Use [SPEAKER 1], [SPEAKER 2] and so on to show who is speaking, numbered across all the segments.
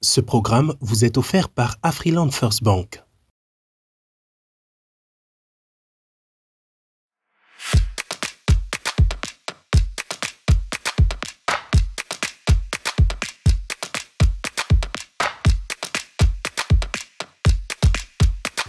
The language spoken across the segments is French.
[SPEAKER 1] Ce programme vous est offert par Afriland First Bank.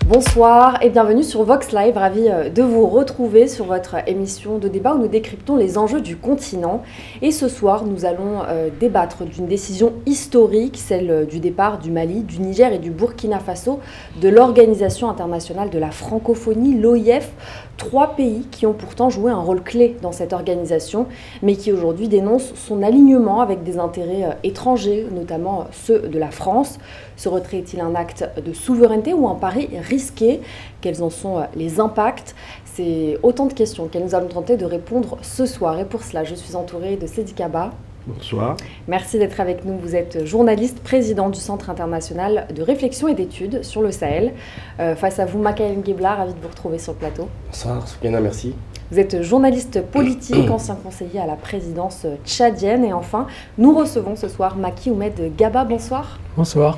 [SPEAKER 2] Bonsoir et bienvenue sur Vox Live, ravi de vous retrouver sur votre émission de débat où nous décryptons les enjeux du continent. Et ce soir, nous allons débattre d'une décision historique, celle du départ du Mali, du Niger et du Burkina Faso de l'Organisation internationale de la francophonie, l'OIF. 3 pays qui ont pourtant joué un rôle clé dans cette organisation, mais qui aujourd'hui dénoncent son alignement avec des intérêts étrangers, notamment ceux de la France. Ce retrait est-il un acte de souveraineté ou un pari risqué? Quels en sont les impacts? C'est autant de questions qu'elles nous allons tenter de répondre ce soir. Et pour cela, je suis entourée de Sidi Kaba.
[SPEAKER 3] Bonsoir.
[SPEAKER 2] Merci d'être avec nous. Vous êtes journaliste, président du Centre international de réflexion et d'études sur le Sahel. Face à vous, Makaël Ngebla, ravi de vous retrouver sur le plateau.
[SPEAKER 3] Bonsoir, Soufiane, merci.
[SPEAKER 2] Vous êtes journaliste politique, ancien conseiller à la présidence tchadienne. Et enfin, nous recevons ce soir Maki Oumed Gaba. Bonsoir.
[SPEAKER 4] Bonsoir.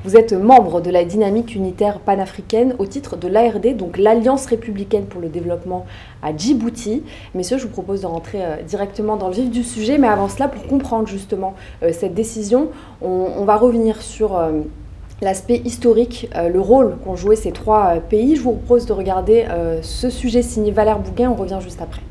[SPEAKER 2] Vous êtes membre de la dynamique unitaire panafricaine au titre de l'ARD, donc l'Alliance républicaine pour le développement à Djibouti. Messieurs, je vous propose de rentrer directement dans le vif du sujet, mais avant cela, pour comprendre justement cette décision, on va revenir sur l'aspect historique, le rôle qu'ont joué ces 3 pays. Je vous propose de regarder ce sujet signé Valère Bouguin, on revient juste après.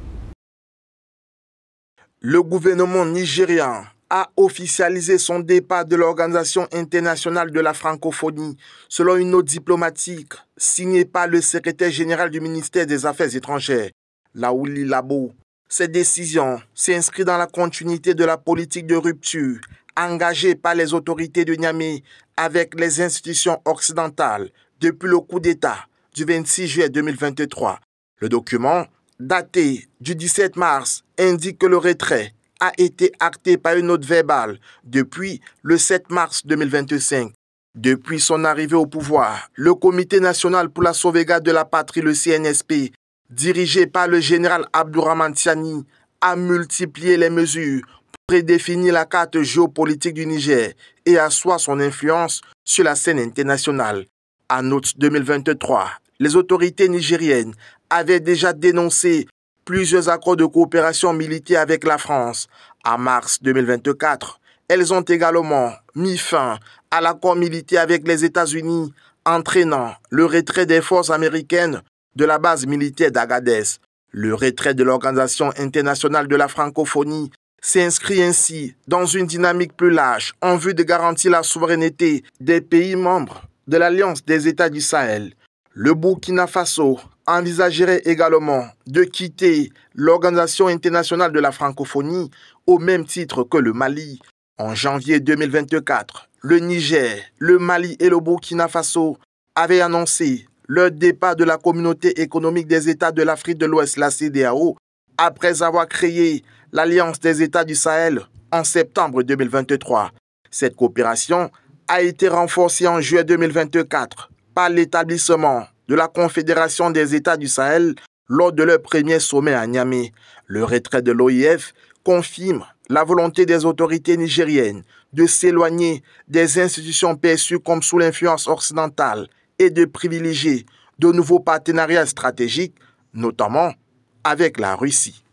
[SPEAKER 5] Le gouvernement nigérian a officialisé son départ de l'Organisation internationale de la francophonie, selon une note diplomatique signée par le secrétaire général du ministère des Affaires étrangères, Laouli Labo. Cette décision s'inscrit dans la continuité de la politique de rupture engagée par les autorités de Niamey avec les institutions occidentales depuis le coup d'État du 26 juillet 2023. Le document, daté du 17 mars, indique que le retrait a été acté par une note verbale depuis le 7 mars 2025. Depuis son arrivée au pouvoir, le Comité national pour la sauvegarde de la patrie, le CNSP, dirigé par le général Abdourahmane Tiani, a multiplié les mesures pour prédéfinir la carte géopolitique du Niger et asseoir son influence sur la scène internationale. En août 2023, les autorités nigériennes avaient déjà dénoncé plusieurs accords de coopération militaire avec la France. En mars 2024, elles ont également mis fin à l'accord militaire avec les États-Unis, entraînant le retrait des forces américaines de la base militaire d'Agadez. Le retrait de l'Organisation internationale de la francophonie s'inscrit ainsi dans une dynamique plus large en vue de garantir la souveraineté des pays membres de l'Alliance des États du Sahel. Le Burkina Faso envisagerait également de quitter l'Organisation internationale de la francophonie au même titre que le Mali. En janvier 2024, le Niger, le Mali et le Burkina Faso avaient annoncé leur départ de la Communauté économique des États de l'Afrique de l'Ouest, la CEDEAO, après avoir créé l'Alliance des États du Sahel en septembre 2023. Cette coopération a été renforcée en juillet 2024 par l'établissement de la Confédération des États du Sahel lors de leur premier sommet à Niamey. Le retrait de l'OIF confirme la volonté des autorités nigériennes de s'éloigner des institutions perçues comme sous l'influence occidentale et de privilégier de nouveaux partenariats stratégiques, notamment avec la Russie.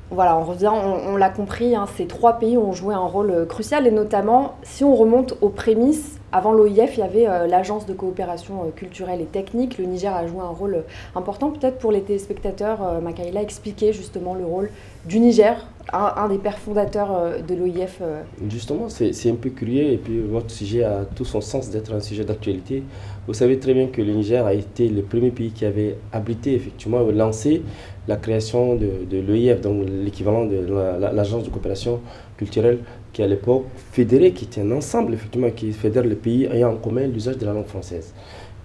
[SPEAKER 2] Voilà, on revient, on l'a compris, hein, ces 3 pays ont joué un rôle crucial et notamment, si on remonte aux prémices, avant l'OIF, il y avait l'Agence de coopération culturelle et technique. Le Niger a joué un rôle important. Peut-être pour les téléspectateurs, Makaïla, expliquer justement le rôle du Niger, un des pères fondateurs de l'OIF.
[SPEAKER 3] Justement, c'est un peu curieux et puis votre sujet a tout son sens d'être un sujet d'actualité. Vous savez très bien que le Niger a été le premier pays qui avait abrité, effectivement, lancé la création de l'OIF, donc l'équivalent de l'Agence de coopération culturelle qui à l'époque fédérait, qui était un ensemble effectivement qui fédère les pays ayant en commun l'usage de la langue française.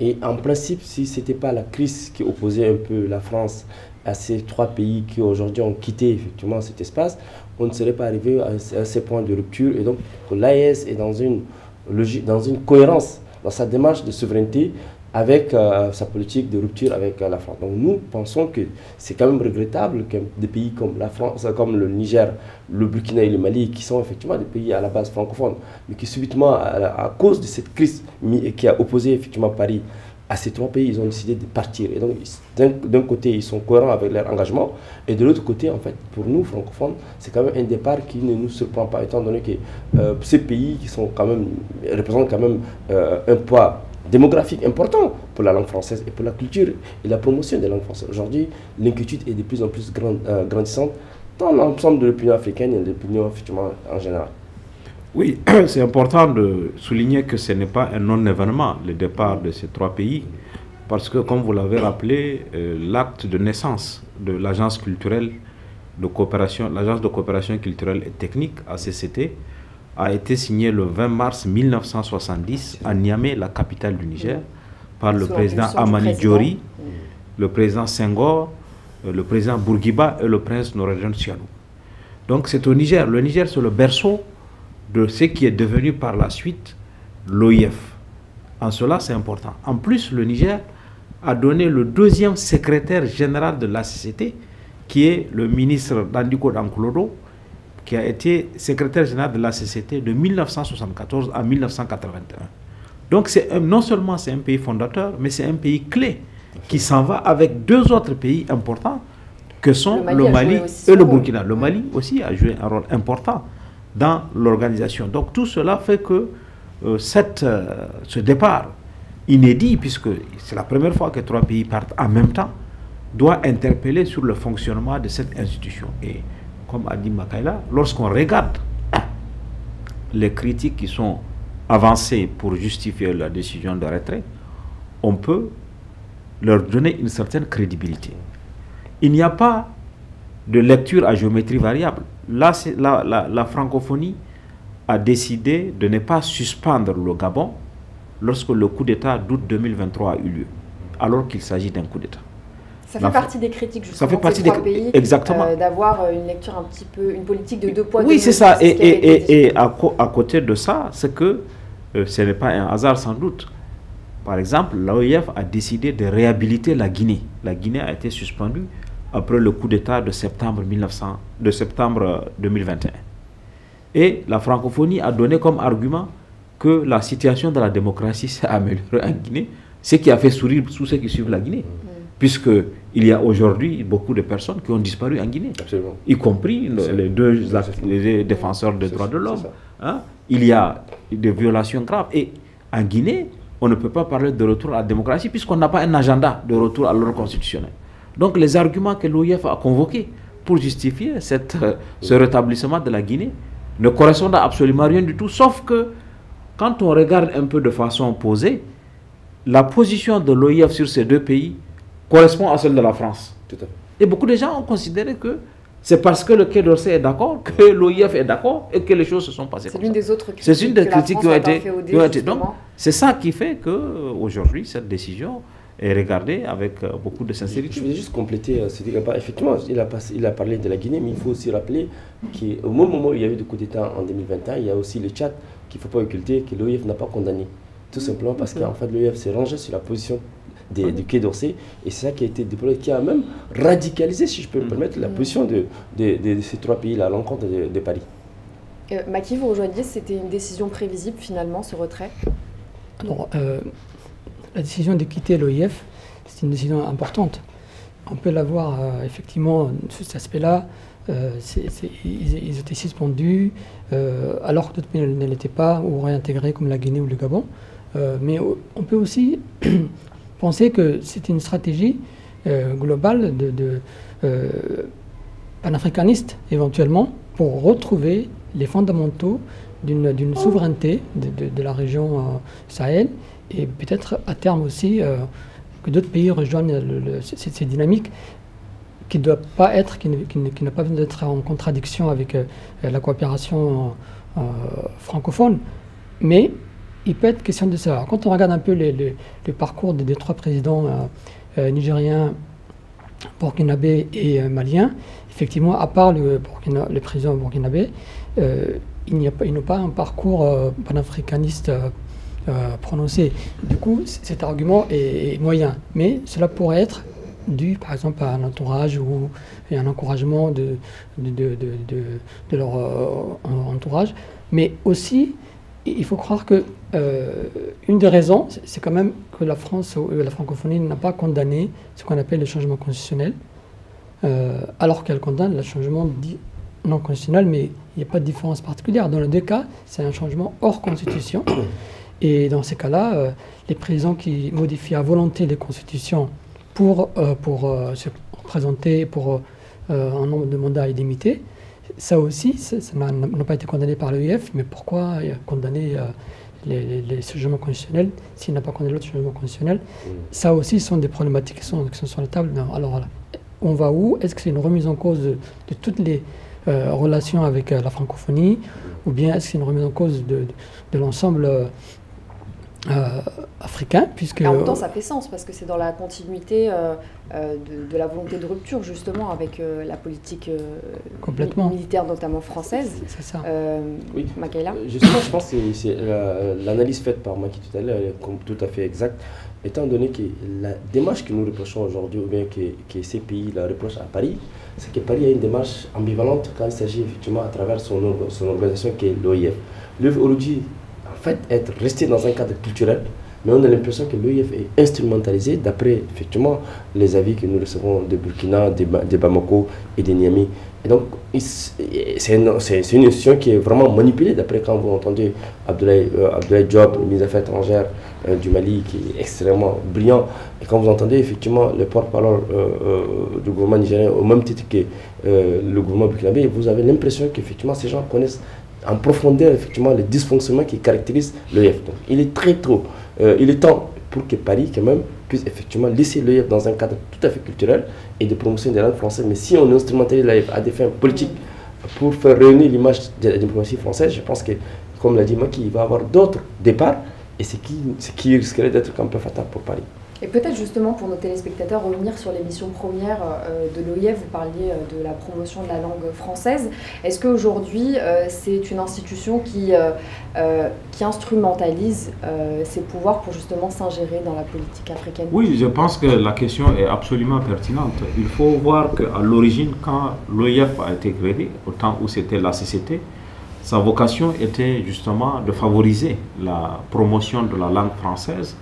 [SPEAKER 3] Et en principe, si ce n'était pas la crise qui opposait un peu la France à ces 3 pays qui aujourd'hui ont quitté effectivement cet espace, on ne serait pas arrivé à ces points de rupture. Et donc l'AES est dans une logique, dans une cohérence dans sa démarche de souveraineté avec sa politique de rupture avec la France. Donc nous pensons que c'est quand même regrettable que des pays comme la France, comme le Niger, le Burkina et le Mali, qui sont effectivement des pays à la base francophones, mais qui subitement, à cause de cette crise qui a opposé effectivement Paris à ces trois pays, ils ont décidé de partir. Et donc, d'un côté, ils sont cohérents avec leur engagement, et de l'autre côté, en fait, pour nous, francophones, c'est quand même un départ qui ne nous surprend pas, étant donné que ces pays qui sont quand même, représentent quand même un poids démographique important pour la langue française et pour la culture et la promotion des langues françaises. Aujourd'hui, l'inquiétude est de plus en plus grandissante dans l'ensemble de l'opinion africaine et de l'opinion effectivement en général.
[SPEAKER 4] Oui, c'est important de souligner que ce n'est pas un non-événement, le départ de ces trois pays, parce que, comme vous l'avez rappelé, l'acte de naissance de l'agence culturelle de coopération, l'agence de coopération culturelle et technique, ACCT, a été signé le 20 mars 1970 à Niamey, la capitale du Niger, par le président Amani Diori, le président Senghor, le président Bourguiba et le prince Noureddin Sialou. Donc c'est au Niger. Le Niger, c'est le berceau de ce qui est devenu par la suite l'OIF. En cela, c'est important. En plus, le Niger a donné le deuxième secrétaire général de l'ACCT, qui est le ministre Dandiko Dankolodo, qui a été secrétaire général de l'ACCT de 1974 à 1981. Donc non seulement c'est un pays fondateur, mais c'est un pays clé qui s'en va avec deux autres pays importants que sont le Mali et le Burkina. Le Mali aussi a joué un rôle important dans l'organisation. Donc tout cela fait que ce départ inédit, puisque c'est la première fois que trois pays partent en même temps, doit interpeller sur le fonctionnement de cette institution. Et comme a dit Makaila, lorsqu'on regarde les critiques qui sont avancées pour justifier la décision de retrait, on peut leur donner une certaine crédibilité. Il n'y a pas de lecture à géométrie variable. Là, la francophonie a décidé de ne pas suspendre le Gabon lorsque le coup d'État d'août 2023 a eu lieu, alors qu'il s'agit d'un coup d'État.
[SPEAKER 2] Ça fait partie des critiques, justement,
[SPEAKER 4] ça fait partie
[SPEAKER 2] des trois pays,
[SPEAKER 4] exactement.
[SPEAKER 2] D'avoir une lecture un petit peu, une politique de deux poids, deux
[SPEAKER 4] mesures. Oui, c'est ça. Et
[SPEAKER 2] à
[SPEAKER 4] côté de ça, c'est que ce n'est pas un hasard sans doute. Par exemple, l'OIF a décidé de réhabiliter la Guinée. La Guinée a été suspendue après le coup d'État de septembre 2021. Et la francophonie a donné comme argument que la situation de la démocratie s'est améliorée en Guinée, ce qui a fait sourire tous ceux qui suivent la Guinée. Puisqu'il y a aujourd'hui beaucoup de personnes qui ont disparu en Guinée, y compris les défenseurs des droits de l'homme. Hein? Il y a des violations graves. Et en Guinée, on ne peut pas parler de retour à la démocratie puisqu'on n'a pas un agenda de retour à l'ordre constitutionnel. Donc les arguments que l'OIF a convoqués pour justifier ce rétablissement de la Guinée ne correspondent à absolument rien du tout, sauf que quand on regarde un peu de façon posée, la position de l'OIF sur ces deux pays correspond à celle de la France.
[SPEAKER 3] Tout à fait.
[SPEAKER 4] Et beaucoup de gens ont considéré que c'est parce que le Quai d'Orsay est d'accord, que l'OIF est d'accord et que les choses se sont passées comme ça.
[SPEAKER 2] C'est l'une des autres critiques.
[SPEAKER 4] C'est une des critiques qui ont été.
[SPEAKER 2] Donc,
[SPEAKER 4] c'est ça qui fait qu'aujourd'hui, cette décision est regardée avec beaucoup de sincérité.
[SPEAKER 3] Je voulais juste compléter effectivement, il a parlé de la Guinée, mais il faut aussi rappeler qu'au moment où il y a eu le coup d'État en 2021, il y a aussi le Tchad qu'il ne faut pas occulter, que l'OIF n'a pas condamné. Tout simplement parce qu'en fait, l'OIF s'est rangé sur la position du Quai d'Orsay, et c'est ça qui a été déployé, qui a même radicalisé, si je peux me permettre, la position de ces trois pays-là à l'encontre de Paris.
[SPEAKER 2] Maki, vous rejoignez, c'était une décision prévisible finalement, ce retrait?
[SPEAKER 6] Alors, la décision de quitter l'OIF, c'est une décision importante. On peut la voir effectivement sur cet aspect-là. Ils étaient suspendus, alors que d'autres pays ne l'étaient pas, ou réintégrés comme la Guinée ou le Gabon. Mais on peut aussi penser que c'est une stratégie globale panafricaniste, éventuellement, pour retrouver les fondamentaux d'une souveraineté de la région Sahel, et peut-être à terme aussi que d'autres pays rejoignent ces dynamiques qui ne doivent pas être, qui n'a pas besoin d'être en contradiction avec la coopération francophone. Mais il peut être question de ça. Alors, quand on regarde un peu le parcours des trois présidents nigériens, burkinabé et malien, effectivement, à part le président burkinabé, ils n'ont pas un parcours panafricaniste prononcée. Du coup, cet argument est moyen. Mais cela pourrait être dû, par exemple, à un entourage ou à un encouragement de leur entourage. Mais aussi, il faut croire que une des raisons, c'est quand même que la France ou la francophonie n'a pas condamné ce qu'on appelle le changement constitutionnel, alors qu'elle condamne le changement dit non constitutionnel, mais il n'y a pas de différence particulière. Dans les deux cas, c'est un changement hors constitution. Et dans ces cas-là, les présidents qui modifient à volonté les constitutions pour se présenter pour un nombre de mandats illimité, ça aussi, ça n'a pas été condamné par l'OIF, mais pourquoi condamner les changements constitutionnels s'il n'a pas condamné l'autre changement constitutionnel? Ça aussi sont des problématiques qui sont sur la table. Alors, on va où? Est-ce que c'est une remise en cause de toutes les relations avec la francophonie, ou bien est-ce que c'est une remise en cause de l'ensemble africain, puisque...
[SPEAKER 2] Et en même temps, ça fait sens, parce que c'est dans la continuité de la volonté de rupture, justement, avec la politique militaire, notamment française.
[SPEAKER 6] C'est ça.
[SPEAKER 3] Oui.
[SPEAKER 2] Makaila?
[SPEAKER 3] Justement, je pense que c'est l'analyse faite par Maki tout à l'heure est tout à fait exacte, étant donné que la démarche que nous reprochons aujourd'hui, ou bien que ces pays la reprochent à Paris, c'est que Paris a une démarche ambivalente quand il s'agit effectivement à travers son organisation qui est l'OIF. L'OIF aujourd'hui, en fait, être resté dans un cadre culturel, mais on a l'impression que l'OIF est instrumentalisé d'après effectivement les avis que nous recevons de Burkina, de Bamako et de Niamey. Et donc, c'est une institution qui est vraiment manipulée, d'après quand vous entendez Abdoulaye Diop, ministre des Affaires étrangères du Mali, qui est extrêmement brillant, et quand vous entendez effectivement le porte-parole du gouvernement nigérien, au même titre que le gouvernement burkinabé, vous avez l'impression qu'effectivement ces gens connaissent en profondeur effectivement les dysfonctionnements qui caractérisent l'OIF. Donc, il est très tôt, il est temps pour que Paris quand même puisse effectivement laisser l'OIF dans un cadre tout à fait culturel et de promotion des langues françaises. Mais si on instrumentalise l'OIF à des fins politiques pour faire réunir l'image de la diplomatie française, je pense que, comme l'a dit Maki, il va y avoir d'autres départs et ce qui risquerait d'être un peu fatal pour Paris.
[SPEAKER 2] Et peut-être justement pour nos téléspectateurs revenir sur l'émission première de l'OIF, vous parliez de la promotion de la langue française. Est-ce qu'aujourd'hui c'est une institution qui instrumentalise ses pouvoirs pour justement s'ingérer dans la politique africaine?
[SPEAKER 4] Oui, je pense que la question est absolument pertinente. Il faut voir qu'à l'origine, quand l'OIF a été créé, au temps où c'était la CCT, sa vocation était justement de favoriser la promotion de la langue française,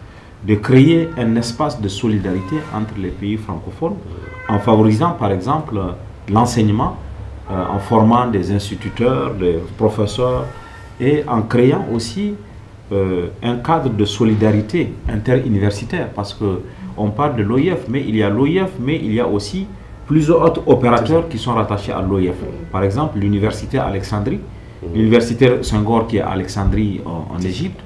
[SPEAKER 4] de créer un espace de solidarité entre les pays francophones en favorisant par exemple l'enseignement, en formant des instituteurs, des professeurs et en créant aussi un cadre de solidarité interuniversitaire, parce qu'on parle de l'OIF, mais il y a l'OIF, mais il y a aussi plusieurs autres opérateurs qui sont rattachés à l'OIF. Par exemple, l'université Alexandrie, l'université Senghor qui est à Alexandrie en Égypte.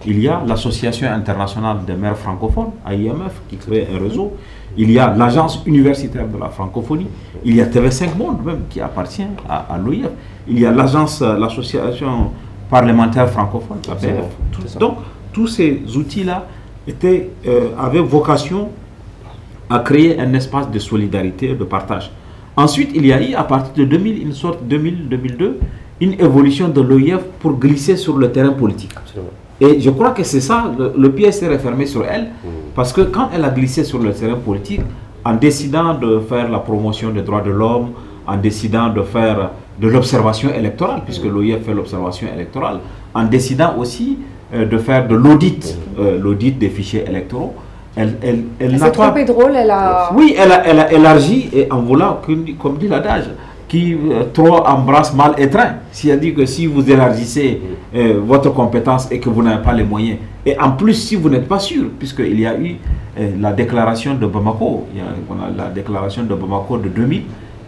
[SPEAKER 4] Il y a l'Association internationale des maires francophones, AIMF, qui crée un réseau. Il y a l'Agence universitaire de la francophonie. Il y a TV5 Monde même qui appartient à l'OIF. Il y a l'Association parlementaire francophone, l'APF. Donc, tous ces outils-là avaient vocation à créer un espace de solidarité, de partage. Ensuite, il y a eu, à partir de 2000, une sorte 2000-2002, une évolution de l'OIF pour glisser sur le terrain politique.
[SPEAKER 3] Absolument.
[SPEAKER 4] Et je crois que c'est ça, le pied s'est refermé sur elle, parce que quand elle a glissé sur le terrain politique, en décidant de faire la promotion des droits de l'homme, en décidant de faire de l'observation électorale, puisque l'OIF fait l'observation électorale, en décidant aussi de faire de l'audit, l'audit des fichiers électoraux, elle n'a pas...
[SPEAKER 2] C'est trop drôle, elle a...
[SPEAKER 4] Oui, elle a élargi, et en voulant, comme dit l'adage, qui trop embrasse mal étreint. C'est-à-dire que si vous élargissez votre compétence et que vous n'avez pas les moyens, et en plus si vous n'êtes pas sûr, puisqu'il y a eu la déclaration de Bamako, la déclaration de Bamako de 2000,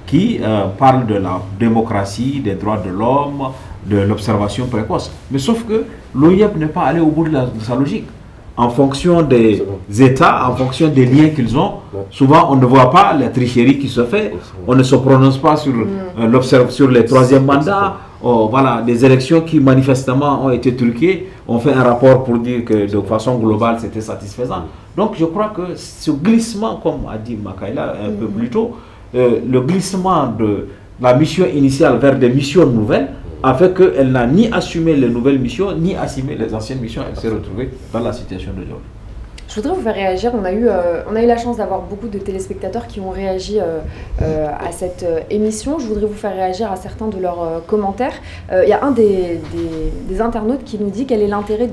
[SPEAKER 4] qui parle de la démocratie, des droits de l'homme, de l'observation précoce. Mais sauf que l'OIF n'est pas allé au bout de sa logique. En fonction des États, en fonction des liens qu'ils ont, souvent on ne voit pas la tricherie qui se fait, on ne se prononce pas sur les troisièmes mandats, voilà, des élections qui manifestement ont été truquées, on fait un rapport pour dire que de façon globale c'était satisfaisant. Donc je crois que ce glissement, comme a dit Makaila un peu plus tôt, le glissement de la mission initiale vers des missions nouvelles a fait qu'elle n'a ni assumé les nouvelles missions, ni assumé les anciennes missions. Elle s'est retrouvée dans la situation d'aujourd'hui.
[SPEAKER 2] Je voudrais vous faire réagir. On a eu la chance d'avoir beaucoup de téléspectateurs qui ont réagi à cette émission. Je voudrais vous faire réagir à certains de leurs commentaires. Il y a un des internautes qui nous dit quel est l'intérêt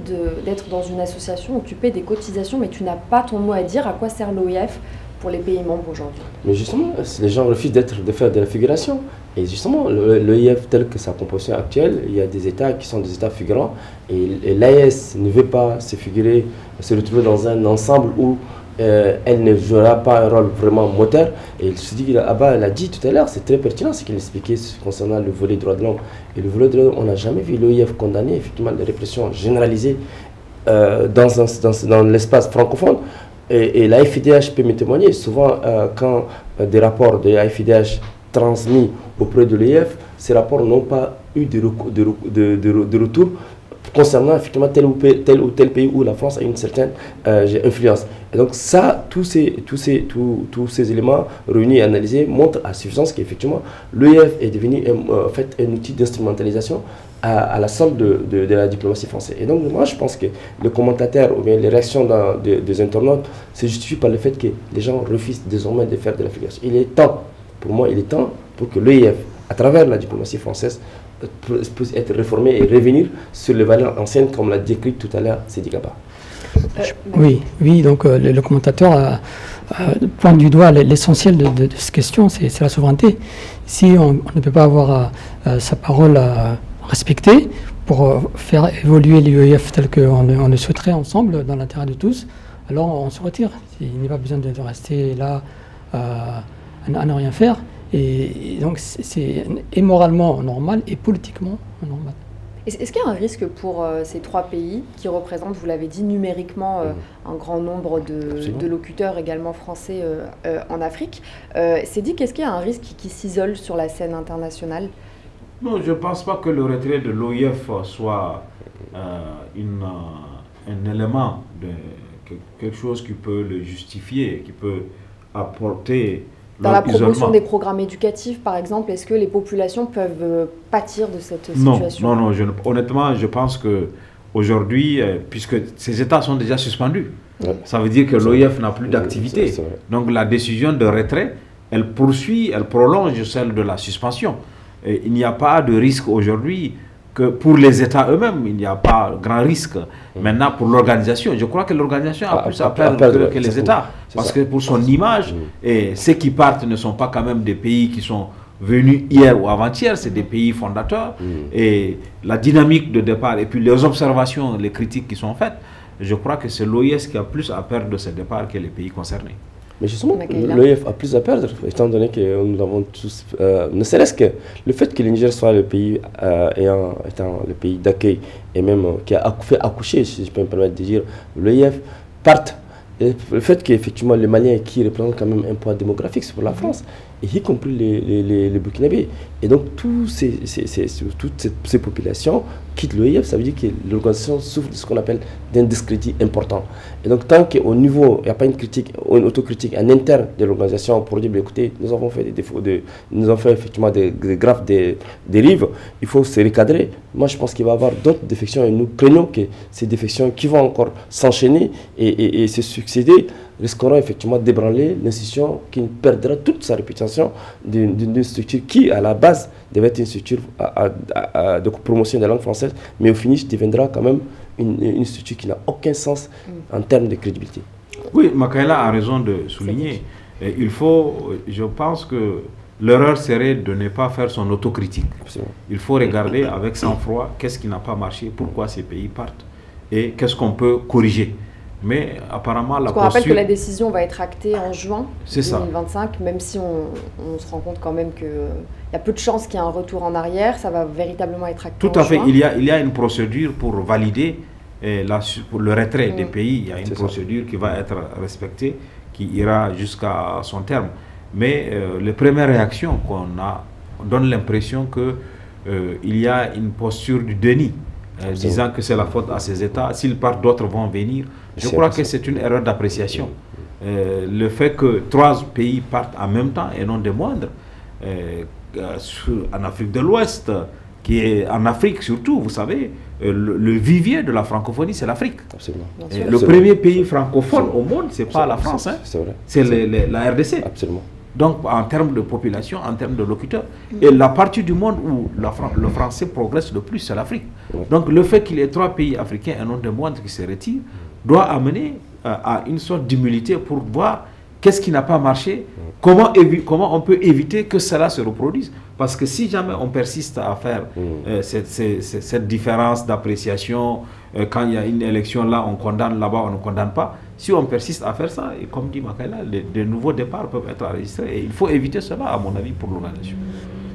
[SPEAKER 2] d'être dans une association où tu paies des cotisations mais tu n'as pas ton mot à dire. À quoi sert l'OIF pour les pays membres aujourd'hui?
[SPEAKER 3] Mais justement, les gens refusent de faire de la figuration. Et justement, l'OIF tel que sa composition actuelle, il y a des États qui sont des États figurants. Et l'AES ne veut pas se figurer, se retrouver dans un ensemble où elle ne jouera pas un rôle vraiment moteur. Et il se dit qu'elle a dit tout à l'heure, c'est très pertinent ce qu'il expliquait concernant le volet droits de l'homme. Et le volet droits de l'homme, on n'a jamais vu l'OIF condamner effectivement les répressions généralisées dans l'espace francophone. Et la FIDH peut me témoigner, souvent quand des rapports de la FIDH transmis auprès de l'OIF, ces rapports n'ont pas eu de retour concernant effectivement tel ou tel pays où la France a une certaine influence. Et donc ça, tous ces éléments réunis et analysés montrent à suffisance qu'effectivement l'OIF est devenu en fait un outil d'instrumentalisation à la solde de la diplomatie française. Et donc moi je pense que le commentateur ou bien les réactions des internautes se justifient par le fait que les gens refusent désormais de faire de la figuration. Il est temps, pour moi il est temps pour que l'OIF, à travers la diplomatie française, puisse être réformée et revenir sur les valeurs anciennes comme l'a décrit tout à l'heure Sidi Kaba.
[SPEAKER 6] Oui, donc le commentateur pointe du doigt l'essentiel de cette question, c'est la souveraineté. Si on ne peut pas avoir sa parole respectée pour faire évoluer l'UEF tel qu'on le souhaiterait ensemble, dans l'intérêt de tous, alors on se retire. Il n'y a pas besoin de rester là à ne rien faire. Et donc c'est moralement normal et politiquement normal.
[SPEAKER 2] Est-ce qu'il y a un risque pour ces trois pays qui représentent, vous l'avez dit, numériquement un grand nombre de locuteurs également français en Afrique? C'est dit qu'est-ce qu'il y a un risque qui s'isole sur la scène internationale?
[SPEAKER 4] Non, je ne pense pas que le retrait de l'OIF soit un élément, quelque chose qui peut le justifier, qui peut apporter...
[SPEAKER 2] Dans la promotion des programmes éducatifs, par exemple, est-ce que les populations peuvent pâtir de cette situation?
[SPEAKER 4] Non, honnêtement, je pense qu'aujourd'hui, puisque ces États sont déjà suspendus, ça veut dire que l'OIF n'a plus d'activité. Donc la décision de retrait, elle poursuit, elle prolonge celle de la suspension. Et il n'y a pas de risque aujourd'hui que pour les États eux-mêmes, il n'y a pas grand risque. Maintenant, pour l'organisation, je crois que l'organisation a plus à perdre que les États. Parce que pour son image, et ceux qui partent ne sont pas quand même des pays qui sont venus hier ou avant-hier, c'est des pays fondateurs. Et la dynamique de départ, et puis les observations, les critiques qui sont faites, je crois que c'est l'OIS qui a plus à perdre de ce départ que les pays concernés.
[SPEAKER 3] Mais justement, l'OIF a plus à perdre, étant donné que nous avons tous, ne serait-ce que le fait que le Niger soit le pays étant le pays d'accueil et même qui a fait accoucher, si je peux me permettre de dire, l'OIF parte. Et le fait qu'effectivement les Maliens qui représentent quand même un poids démographique pour la France, et y compris les Burkinabés. Et donc toutes ces populations quittent l'OIF, ça veut dire que l'organisation souffre de ce qu'on appelle d'un discrédit important. Et donc tant qu'au niveau, il n'y a pas une critique, une autocritique en interne de l'organisation pour dire, écoutez, nous avons fait des défauts, nous avons fait effectivement des graves dérives, il faut se recadrer. Moi je pense qu'il va y avoir d'autres défections et nous craignons que ces défections qui vont encore s'enchaîner et se succéder risqueront effectivement d'ébranler l'institution qui perdra toute sa réputation d'une structure qui, à la base, devait être une structure de promotion de la langue française, mais au finish deviendra quand même une structure qui n'a aucun sens en termes de crédibilité.
[SPEAKER 4] Oui, Makaila a raison de souligner. Et je pense que l'erreur serait de ne pas faire son autocritique. Absolument. Il faut regarder avec sang-froid qu'est-ce qui n'a pas marché, pourquoi ces pays partent et qu'est-ce qu'on peut corriger. Mais apparemment, la posture...
[SPEAKER 2] On rappelle que la décision va être actée en juin 2025,
[SPEAKER 4] ça.
[SPEAKER 2] Même si on se rend compte quand même qu'il y a peu de chances qu'il y ait un retour en arrière, ça va véritablement être acté en juin.
[SPEAKER 4] Tout à fait, il y a une procédure pour valider pour le retrait des pays, il y a une procédure qui va être respectée, qui ira jusqu'à son terme. Mais les premières réactions qu'on a donnent l'impression qu'il y a une posture du déni. Disant que c'est la faute à ces États, s'ils partent, d'autres vont venir. Je crois que c'est une erreur d'appréciation. Le fait que 3 pays partent en même temps, et non des moindres, en Afrique de l'Ouest, qui est en Afrique surtout, vous savez, le vivier de la francophonie, c'est l'Afrique.
[SPEAKER 3] Absolument.
[SPEAKER 4] Le premier pays francophone au monde, c'est pas la France, hein. C'est la RDC.
[SPEAKER 3] Absolument.
[SPEAKER 4] Donc, en termes de population, en termes de locuteurs. Et la partie du monde où le français progresse le plus, c'est l'Afrique. Donc, le fait qu'il y ait 3 pays africains, un nombre de moindre qui se retirent, doit amener à une sorte d'humilité pour voir qu'est-ce qui n'a pas marché, comment on peut éviter que cela se reproduise. Parce que si jamais on persiste à faire cette différence d'appréciation, quand il y a une élection là, on condamne, là-bas, on ne condamne pas. Si on persiste à faire ça, et comme dit Makaila, de nouveaux départs peuvent être enregistrés. Et il faut éviter cela, à mon avis, pour l'organisation.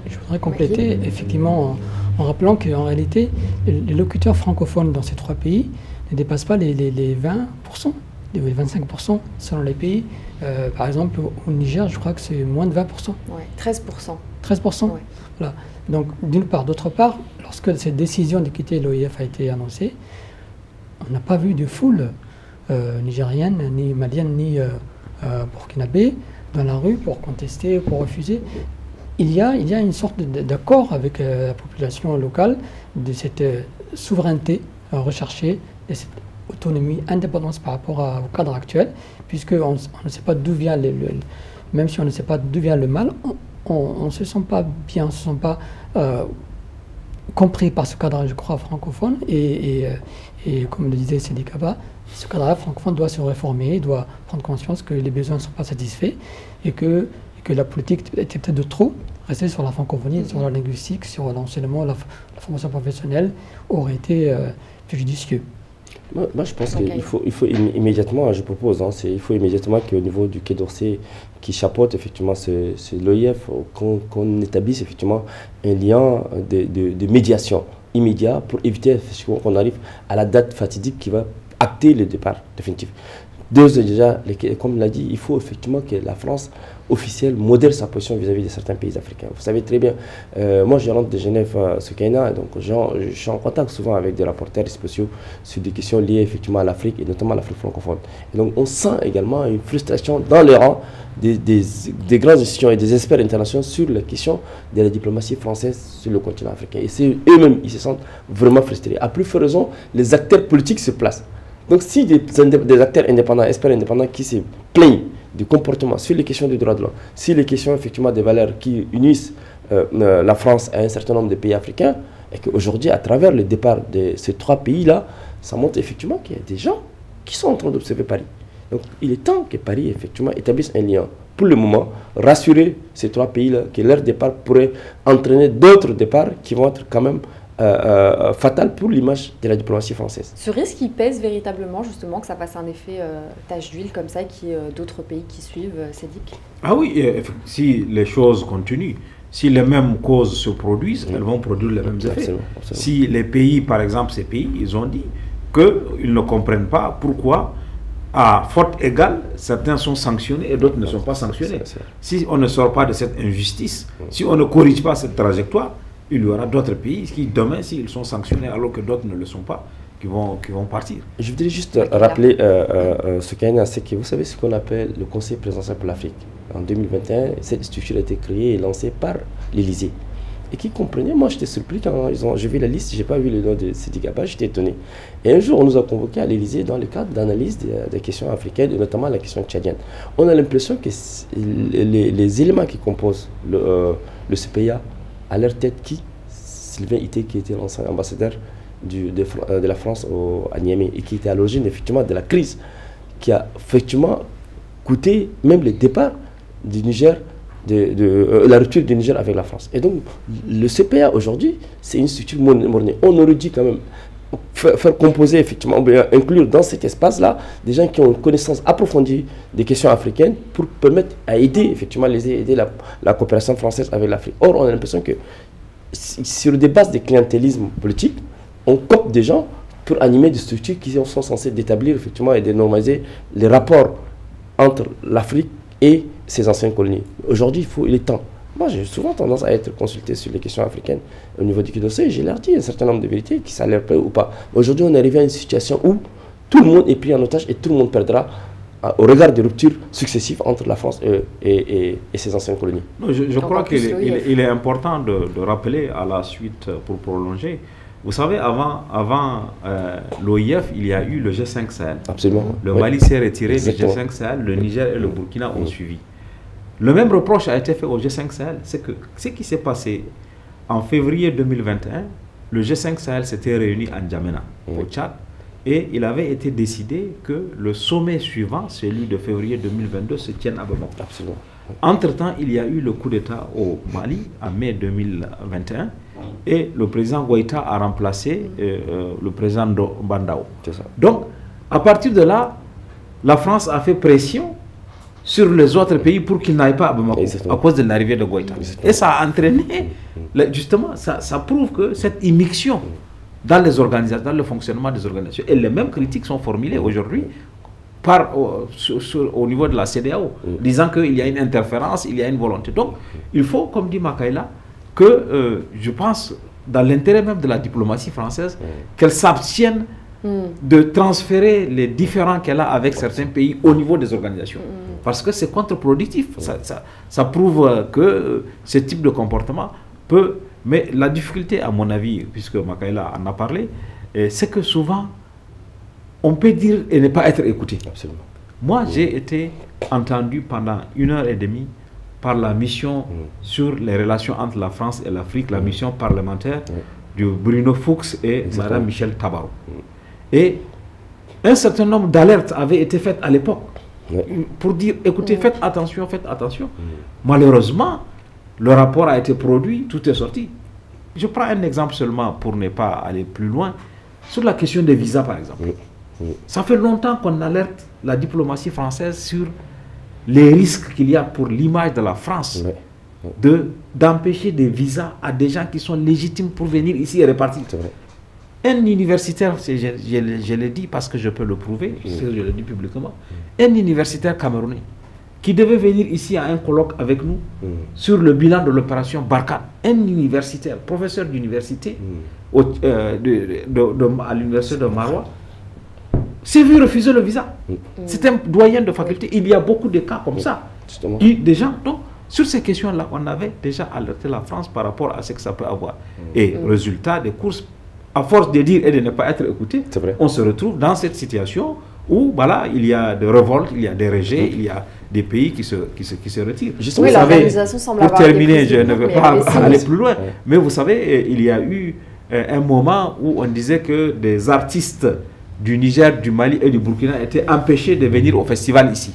[SPEAKER 6] Je voudrais compléter, effectivement, en rappelant qu'en réalité, les locuteurs francophones dans ces 3 pays ne dépassent pas les 20%, les 25% selon les pays. Par exemple, au Niger, je crois que c'est moins de 20%.
[SPEAKER 2] Ouais, 13%.
[SPEAKER 6] 13%.
[SPEAKER 2] Ouais.
[SPEAKER 6] Voilà. Donc, d'une part. D'autre part, lorsque cette décision de quitter l'OIF a été annoncée, on n'a pas vu de foule nigérienne, ni malienne, ni burkinabé dans la rue pour contester, pour refuser. Il y a une sorte d'accord avec la population locale de cette souveraineté recherchée, de cette autonomie, indépendance par rapport au cadre actuel, puisqu'on ne sait pas d'où vient même si on ne sait pas d'où vient le mal, on ne se sent pas bien, on ne se sent pas compris par ce cadre, je crois, francophone. Et comme le disait Sidi Kaba, ce cadre francophone doit se réformer, doit prendre conscience que les besoins ne sont pas satisfaits et que la politique était peut-être de trop rester sur la francophonie, sur la linguistique, sur l'enseignement, la formation professionnelle aurait été judicieux.
[SPEAKER 3] Moi, je pense qu'il faut immédiatement, je propose, il faut immédiatement qu'au niveau du Quai d'Orsay, qui chapeaute effectivement l'OIF, qu'on établisse effectivement un lien de médiation immédiat pour éviter qu'on arrive à la date fatidique qui va acter le départ définitif. Déjà, comme l'a dit, il faut effectivement que la France officielle modèle sa position vis-à-vis de certains pays africains. Vous savez très bien, moi je rentre de Genève ce Kenya, donc je suis en contact souvent avec des rapporteurs spéciaux sur des questions liées effectivement à l'Afrique et notamment à l'Afrique francophone. Et donc on sent également une frustration dans les rangs des grandes institutions et des experts internationaux sur la question de la diplomatie française sur le continent africain. Et eux-mêmes, ils se sentent vraiment frustrés. À plus forte raison, les acteurs politiques se placent. Donc si des acteurs indépendants, experts indépendants qui se plaignent du comportement sur les questions des droits de l'homme, sur les questions effectivement des valeurs qui unissent la France à un certain nombre de pays africains, et qu'aujourd'hui, à travers le départ de ces 3 pays-là, ça montre effectivement qu'il y a des gens qui sont en train d'observer Paris. Donc il est temps que Paris effectivement établisse un lien. Pour le moment, rassurer ces 3 pays-là que leur départ pourrait entraîner d'autres départs qui vont être quand même fatal pour l'image de la diplomatie française.
[SPEAKER 2] Ce risque, il pèse véritablement, justement, que ça fasse un effet tache d'huile comme ça, qui d'autres pays qui suivent, Sédic?
[SPEAKER 4] Ah oui, si les choses continuent, si les mêmes causes se produisent, elles vont produire les mêmes effets.
[SPEAKER 3] Absolument.
[SPEAKER 4] Si les pays, par exemple, ces pays, ils ont dit qu'ils ne comprennent pas pourquoi, à faute égale, certains sont sanctionnés et d'autres ne sont pas sanctionnés. Si on ne sort pas de cette injustice, si on ne corrige pas cette trajectoire, il y aura d'autres pays qui, demain, s'ils sont sanctionnés alors que d'autres ne le sont pas, qui vont partir.
[SPEAKER 3] Je voudrais juste rappeler ce qu'il y a, c'est que vous savez ce qu'on appelle le Conseil présidentiel pour l'Afrique. En 2021, cette structure a été créée et lancée par l'Élysée. Et qui comprenait, moi j'étais surpris quand j'ai vu la liste, je n'ai pas vu le nom de Sidi Kaba, j'étais étonné. Et un jour, on nous a convoqués à l'Élysée dans le cadre d'analyse des questions africaines, et notamment la question tchadienne. On a l'impression que les éléments qui composent le CPA, à leur tête Sylvain Ité, qui était l'ancien ambassadeur de la France à Niamey et qui était à l'origine effectivement de la crise qui a effectivement coûté même le départ du Niger, la rupture du Niger avec la France. Et donc le CPA aujourd'hui, c'est une structure mornée. On aurait dû quand même faire composer effectivement, inclure dans cet espace-là des gens qui ont une connaissance approfondie des questions africaines pour permettre à aider effectivement aider la coopération française avec l'Afrique. Or, on a l'impression que sur des bases de clientélisme politique, on copte des gens pour animer des structures qui sont censées d'établir effectivement et de normaliser les rapports entre l'Afrique et ses anciennes colonies. Aujourd'hui, il est temps. Moi, j'ai souvent tendance à être consulté sur les questions africaines au niveau du Quai d'Orsay. J'ai leur dit un certain nombre de vérités, qui ça leur plaît ou pas. Aujourd'hui, on est arrivé à une situation où tout le monde est pris en otage et tout le monde perdra au regard des ruptures successives entre la France et ses anciennes colonies.
[SPEAKER 4] Non, je crois qu'il est important de rappeler à la suite, pour prolonger, vous savez, avant l'OIF, il y a eu le G5 Sahel.
[SPEAKER 3] Absolument.
[SPEAKER 4] Le Mali s'est retiré du G5 Sahel, le Niger et le Burkina ont suivi. Le même reproche a été fait au G5 Sahel, c'est que ce qui s'est passé en février 2021, le G5 Sahel s'était réuni à N'Djamena, au Tchad, et il avait été décidé que le sommet suivant, celui de février 2022, se tienne à Bamako.
[SPEAKER 3] Absolument.
[SPEAKER 4] Entre-temps, il y a eu le coup d'État au Mali en mai 2021 et le président Goïta a remplacé le président Bandao. Donc, à partir de là, la France a fait pression sur les autres pays pour qu'ils n'aillent pas à Bamako à cause de l'arrivée de Goïta. Et ça a entraîné, justement, ça prouve que cette immixtion dans les organisations, dans le fonctionnement des organisations, et les mêmes critiques sont formulées aujourd'hui au niveau de la CEDEAO, disant qu'il y a une interférence, il y a une volonté. Donc, il faut, comme dit Makaïla, que je pense, dans l'intérêt même de la diplomatie française, qu'elle s'abstienne de transférer les différends qu'elle a avec certains pays au niveau des organisations. Parce que c'est contre-productif. Ça prouve que ce type de comportement peut... Mais la difficulté, à mon avis, puisque Makaïla en a parlé, c'est que souvent, on peut dire et ne pas être écouté.
[SPEAKER 3] Absolument.
[SPEAKER 4] Moi, j'ai été entendu pendant 1h30 par la mission sur les relations entre la France et l'Afrique, la mission parlementaire de Bruno Fuchs et Mme Michel Tabarot. Et un certain nombre d'alertes avaient été faites à l'époque pour dire, écoutez, faites attention, faites attention. Malheureusement, le rapport a été produit, tout est sorti. Je prends un exemple seulement pour ne pas aller plus loin. Sur la question des visas, par exemple. Ça fait longtemps qu'on alerte la diplomatie française sur les risques qu'il y a pour l'image de la France d'empêcher des visas à des gens qui sont légitimes pour venir ici et repartir. Un universitaire, je l'ai dit parce que je peux le prouver, je le dis publiquement, un universitaire camerounais qui devait venir ici à un colloque avec nous sur le bilan de l'opération Barkhane, un universitaire, professeur d'université à l'université de Maroua, s'est vu refuser le visa. C'est un doyen de faculté. Il y a beaucoup de cas comme ça. Des gens, donc, sur ces questions-là, on avait déjà alerté la France par rapport à ce que ça peut avoir. Et résultat des courses, à force de dire et de ne pas être écouté, on se retrouve dans cette situation où voilà, il y a des révoltes, il y a des rejets, il y a des pays qui se retirent.
[SPEAKER 2] Oui, l'organisation semble
[SPEAKER 4] pour terminer, je ne veux pas aller plus loin, mais vous savez, il y a eu un moment où on disait que des artistes du Niger, du Mali et du Burkina étaient empêchés de venir au festival ici.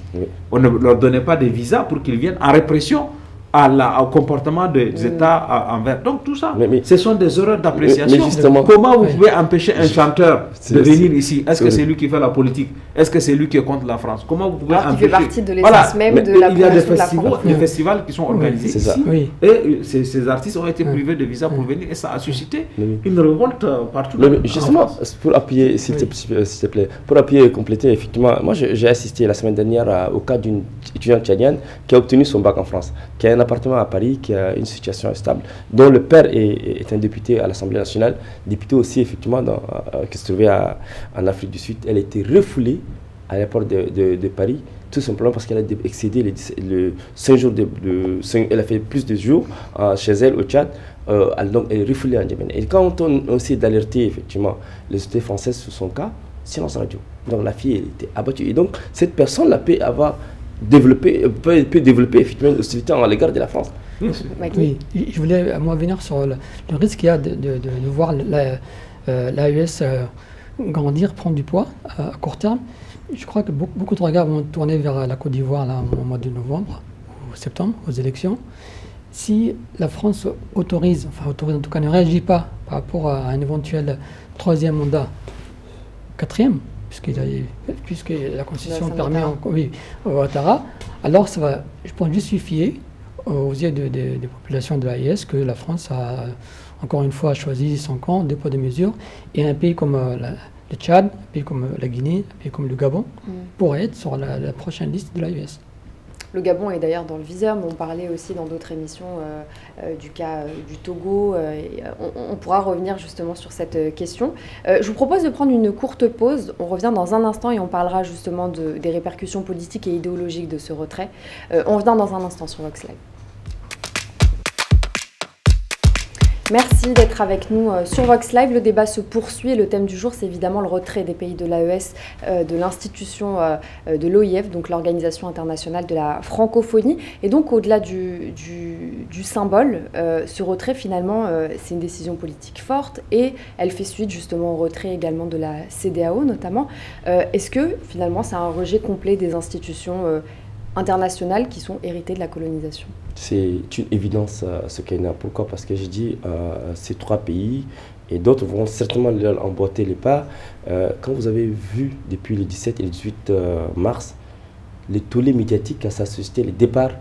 [SPEAKER 4] On ne leur donnait pas de visa pour qu'ils viennent en répression au comportement des États envers. Donc tout ça, ce sont des erreurs d'appréciation. Comment vous pouvez empêcher un chanteur de venir ici? Est-ce que c'est lui qui fait la politique? Est-ce que c'est lui qui est contre la France? Comment vous pouvez empêcher?
[SPEAKER 2] Il fait partie de l'essence même de la
[SPEAKER 4] il y a des festivals qui sont organisés ici. Et ces artistes ont été privés de visa pour venir et ça a suscité une révolte partout.
[SPEAKER 3] Justement, pour appuyer, s'il te plaît, pour appuyer et compléter, effectivement, moi j'ai assisté la semaine dernière au cas d'une étudiante tchadienne qui a obtenu son bac en France, qui a un appartement à Paris, qui a une situation stable, dont le père est un député à l'Assemblée nationale, député aussi effectivement qui se trouvait en Afrique du Sud. Elle a été refoulée à l'aéroport de Paris, tout simplement parce qu'elle a excédé le 5 jours elle a fait plus de jours chez elle au Tchad, donc elle est refoulée en Yémen. Et quand on essaie d'alerter effectivement les autorités françaises sur son cas, silence radio. Donc la fille elle était abattue. Et donc cette personne-là peut développer effectivement une hostilité à l'égard de la France.
[SPEAKER 6] Oui, je voulais moi venir sur le risque qu'il y a de voir l'AES grandir, prendre du poids à court terme. Je crois que beaucoup de regards vont tourner vers la Côte d'Ivoire au mois de novembre ou septembre, aux élections. Si la France autorise en tout cas ne réagit pas par rapport à un éventuel troisième mandat, quatrième, puisque la Constitution permet au Ouattara, alors ça va, je pense, justifier aux yeux des populations de l'AES que la France a encore une fois choisi son camp, deux poids deux mesures, et un pays comme le Tchad, un pays comme la Guinée, un pays comme le Gabon pourrait être sur la prochaine liste de l'AES.
[SPEAKER 2] Le Gabon est d'ailleurs dans le viseur, mais on parlait aussi dans d'autres émissions du cas du Togo. On pourra revenir justement sur cette question. Je vous propose de prendre une courte pause. On revient dans un instant et on parlera justement des répercussions politiques et idéologiques de ce retrait. On revient dans un instant sur Vox Live. Merci d'être avec nous sur Vox Live. Le débat se poursuit et le thème du jour, c'est évidemment le retrait des pays de l'AES de l'institution de l'OIF, donc l'Organisation internationale de la francophonie. Et donc, au-delà du symbole, ce retrait, finalement, c'est une décision politique forte et elle fait suite justement au retrait également de la CEDEAO notamment. Est-ce que, finalement, c'est un rejet complet des institutions internationales qui sont héritées de la colonisation?
[SPEAKER 3] C'est une évidence ce qu'il y a. Pourquoi? Parce que je dis ces trois pays et d'autres vont certainement leur emboîter les pas. Quand vous avez vu depuis le 17 et le 18 mars les tollés médiatiques à sa société, les départs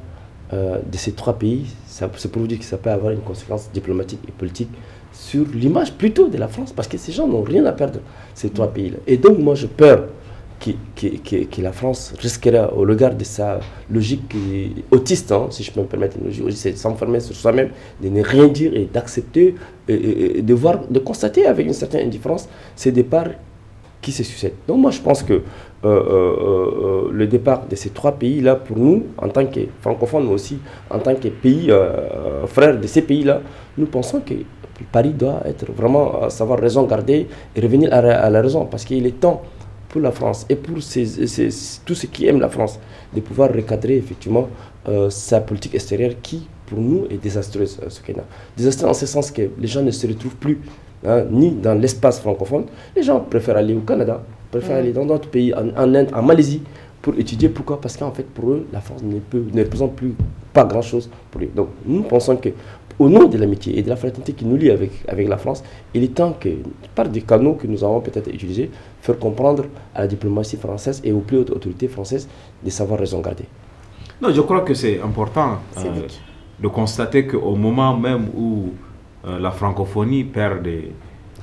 [SPEAKER 3] de ces trois pays, c'est pour vous dire que ça peut avoir une conséquence diplomatique et politique sur l'image plutôt de la France, parce que ces gens n'ont rien à perdre, ces trois pays-là. Et donc moi j'ai peur que la France risquera, au regard de sa logique autiste, hein, si je peux me permettre, une logique autiste, c'est de s'enfermer sur soi-même, de ne rien dire et d'accepter et de constater avec une certaine indifférence ces départs qui se succèdent. Donc moi je pense que le départ de ces trois pays-là, pour nous, en tant que francophones, mais aussi en tant que pays frères de ces pays-là, nous pensons que Paris doit être vraiment savoir raison garder et revenir à la raison, parce qu'il est temps pour la France et pour tous ceux qui aiment la France de pouvoir recadrer effectivement sa politique extérieure qui, pour nous, est désastreuse, ce qu'il y a. Désastreuse en ce sens que les gens ne se retrouvent plus ni dans l'espace francophone. Les gens préfèrent aller au Canada, préfèrent aller dans d'autres pays, en Inde, en Malaisie, pour étudier. Pourquoi? Parce qu'en fait, pour eux, la France ne représente plus pas grand-chose pour eux. Donc, nous pensons que au nom de l'amitié et de la fraternité qui nous lie avec la France, il est temps que, par des canaux que nous avons peut-être utilisés, faire comprendre à la diplomatie française et aux plus hautes autorités françaises de savoir raison garder.
[SPEAKER 4] Non, je crois que c'est important de constater qu'au moment même où la francophonie perd des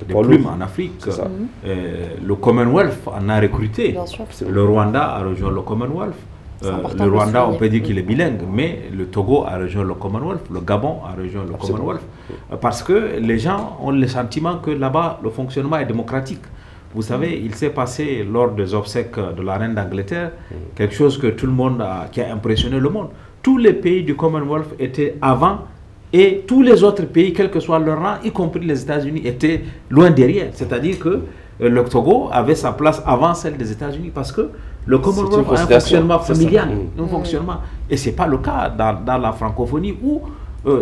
[SPEAKER 4] plumes en Afrique, le Commonwealth en a recruté. Le Rwanda a rejoint le Commonwealth. Le Rwanda, on peut dire qu'il est bilingue, mais le Togo a rejoint le Commonwealth, le Gabon a rejoint le Commonwealth, parce que les gens ont le sentiment que là-bas, le fonctionnement est démocratique. Vous savez, il s'est passé lors des obsèques de la reine d'Angleterre, quelque chose que tout le monde qui a impressionné le monde. Tous les pays du Commonwealth étaient avant, et tous les autres pays, quel que soit leur rang, y compris les États-Unis, étaient loin derrière. C'est-à-dire que le Togo avait sa place avant celle des États-Unis, parce que le Commonwealth a un fonctionnement familial, et ce n'est pas le cas dans la francophonie où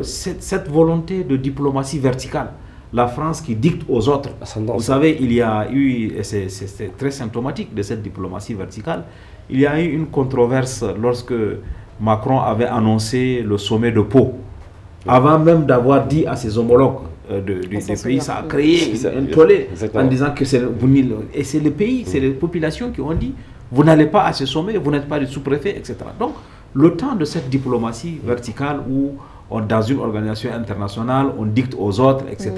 [SPEAKER 4] cette volonté de diplomatie verticale, la France qui dicte aux autres. Vous savez, il y a eu, et c'est très symptomatique de cette diplomatie verticale, il y a eu une controverse lorsque Macron avait annoncé le sommet de Pau. Avant même d'avoir dit à ses homologues des pays, ça a créé un tollé en disant que c'est les pays, c'est les populations qui ont dit vous n'allez pas à ce sommet, vous n'êtes pas le sous-préfet, etc. Donc, le temps de cette diplomatie verticale où, dans une organisation internationale, on dicte aux autres, etc.,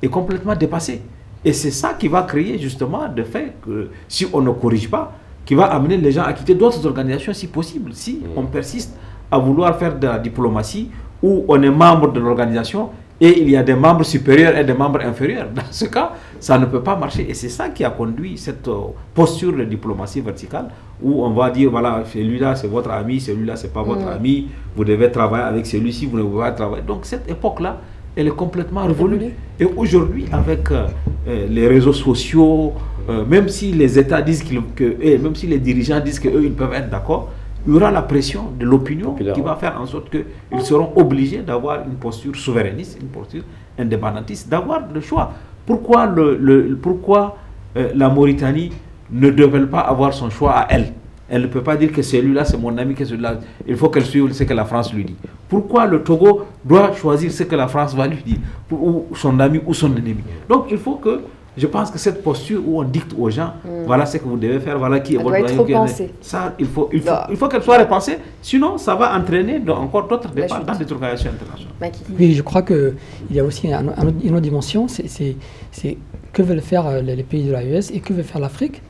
[SPEAKER 4] est complètement dépassé. Et c'est ça qui va créer justement le fait que, si on ne corrige pas, qui va amener les gens à quitter d'autres organisations si possible, si on persiste à vouloir faire de la diplomatie où on est membre de l'organisation et il y a des membres supérieurs et des membres inférieurs. Dans ce cas, ça ne peut pas marcher. Et c'est ça qui a conduit cette posture de diplomatie verticale où on va dire, voilà, celui-là c'est votre ami, celui-là c'est pas votre ami, vous devez travailler avec celui-ci, vous ne pouvez pas travailler. Donc cette époque-là, elle est complètement révolue. Et aujourd'hui, avec les réseaux sociaux, même si les États disent même si les dirigeants disent qu'eux, ils peuvent être d'accord, il y aura la pression de l'opinion qui va faire en sorte qu'ils seront obligés d'avoir une posture souverainiste, une posture indépendantiste, d'avoir le choix. Pourquoi la Mauritanie ne devrait pas avoir son choix à elle? Elle ne peut pas dire que celui-là c'est mon ami, que celui-là, il faut qu'elle suive ce que la France lui dit. Pourquoi le Togo doit choisir ce que la France va lui dire, ou son ami ou son ennemi? Donc il faut que, je pense que cette posture où on dicte aux gens, voilà ce que vous devez faire, voilà qui est votre
[SPEAKER 2] moyen.
[SPEAKER 4] Ça, il faut qu'elle soit repensée, sinon ça va entraîner encore d'autres départs dans des organisations internationales.
[SPEAKER 6] Oui, je crois qu'il y a aussi une autre dimension, c'est que veulent faire les pays de l'AES et que veut faire l'Afrique.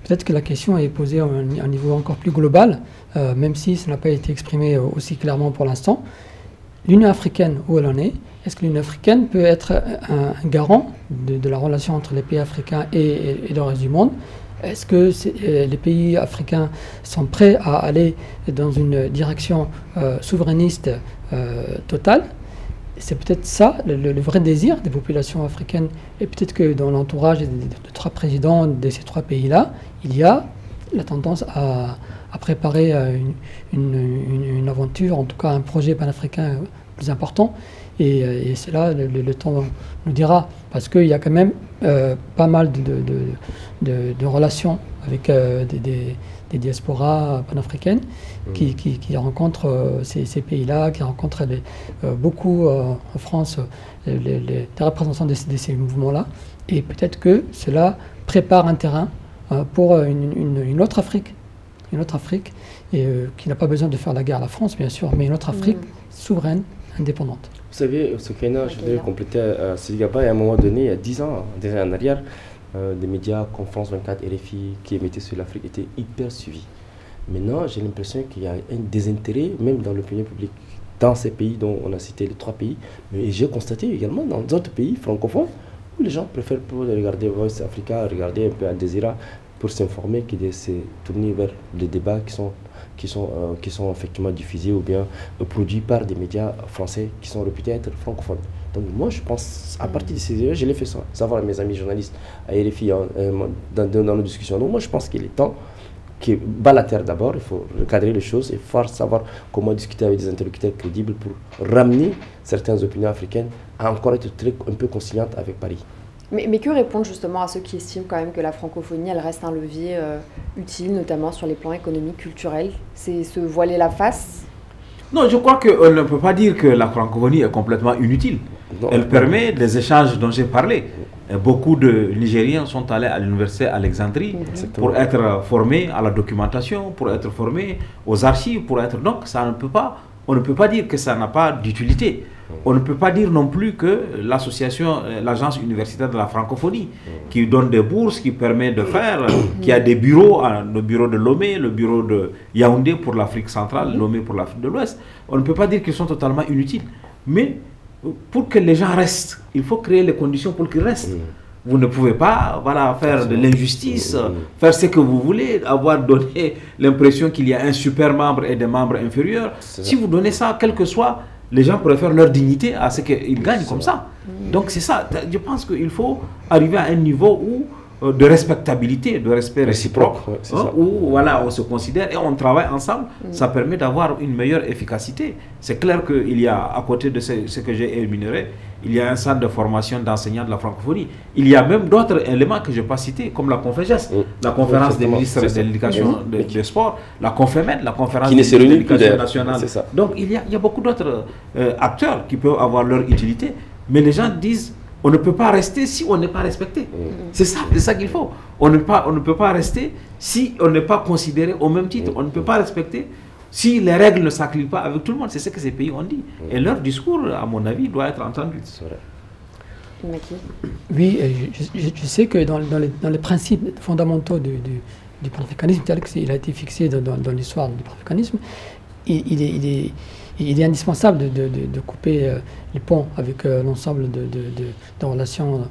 [SPEAKER 6] peut-être que la question est posée à un niveau encore plus global, même si ça n'a pas été exprimé aussi clairement pour l'instant. L'Union africaine, où elle en est? Est-ce que l'Union africaine peut être un garant de la relation entre les pays africains et le reste du monde? Est-ce que les pays africains sont prêts à aller dans une direction souverainiste totale? C'est peut-être ça, le vrai désir des populations africaines. Et peut-être que dans l'entourage des 3 présidents de ces 3 pays-là, il y a la tendance à préparer une aventure, en tout cas un projet panafricain plus important. Et c'est là, le temps nous dira, parce qu'il y a quand même pas mal de relations avec des diasporas panafricaines qui rencontrent ces pays-là, qui rencontrent beaucoup en France les représentants de ces mouvements-là. Et peut-être que cela prépare un terrain pour une autre Afrique. Une autre Afrique qui n'a pas besoin de faire la guerre à la France, bien sûr, mais une autre Afrique souveraine, indépendante.
[SPEAKER 3] Vous savez, Soukaina, je voudrais compléter Sidigaba, à un moment donné, il y a 10 ans, déjà en arrière, des médias comme France 24, RFI, qui émettaient sur l'Afrique, étaient hyper suivis. Maintenant, j'ai l'impression qu'il y a un désintérêt, même dans l'opinion publique, dans ces pays dont on a cité les 3 pays, mais j'ai constaté également dans d'autres pays francophones, où les gens préfèrent regarder Voice Africa, regarder un peu Al Jazeera, pour s'informer, que de se tourner vers les débats qui sont effectivement diffusés ou bien produits par des médias français qui sont réputés être francophones. Donc moi je pense, à partir de ces erreurs, je l'ai fait savoir à mes amis journalistes, à RFI, dans nos discussions. Donc moi je pense qu'il est temps qui bat la terre d'abord, il faut recadrer les choses et faire savoir comment discuter avec des interlocuteurs crédibles pour ramener certaines opinions africaines à encore être un peu conciliantes avec Paris.
[SPEAKER 2] Mais que répondre justement à ceux qui estiment quand même que la francophonie, elle reste un levier utile, notamment sur les plans économiques, culturels? C'est se voiler la face?
[SPEAKER 4] Non, je crois qu'on ne peut pas dire que la francophonie est complètement inutile. Non, elle permet des échanges dont j'ai parlé. Et beaucoup de Nigériens sont allés à l'université Alexandrie pour être formés à la documentation, pour être formés aux archives, pour être... Donc, ça ne peut pas, on ne peut pas dire que ça n'a pas d'utilité. On ne peut pas dire non plus que l'association, l'agence universitaire de la francophonie, qui donne des bourses, qui permet de faire, qui a des bureaux, le bureau de Lomé, le bureau de Yaoundé pour l'Afrique centrale, Lomé pour l'Afrique de l'Ouest, on ne peut pas dire qu'ils sont totalement inutiles. Mais pour que les gens restent, il faut créer les conditions pour qu'ils restent. Vous ne pouvez pas faire de l'injustice, faire ce que vous voulez, avoir donné l'impression qu'il y a un super membre et des membres inférieurs. Si vous donnez ça, quel que soit, les gens préfèrent leur dignité à ce qu'ils gagnent comme ça. Donc c'est ça, je pense qu'il faut arriver à un niveau de respectabilité, de respect réciproque, où voilà, on se considère et on travaille ensemble, ça permet d'avoir une meilleure efficacité. C'est clair qu'il y a, à côté de ce que j'ai énuméré, il y a un centre de formation d'enseignants de la francophonie. Il y a même d'autres éléments que je n'ai pas cités, comme la Conféges, la conférence des ministres de l'éducation, des sports, la Confémed, la conférence de l'éducation nationale. Donc il y a beaucoup d'autres acteurs qui peuvent avoir leur utilité, mais les gens disent on ne peut pas rester si on n'est pas respecté. C'est ça qu'il faut. On ne peut pas rester si on n'est pas considéré au même titre. On ne peut pas respecter si les règles ne s'appliquent pas avec tout le monde. C'est ce que ces pays ont dit. Et leur discours, à mon avis, doit être entendu.
[SPEAKER 6] Oui, je sais que dans les principes fondamentaux du panafricanisme, tel qu'il a été fixé dans l'histoire du panafricanisme, il est indispensable de couper les ponts avec l'ensemble de relations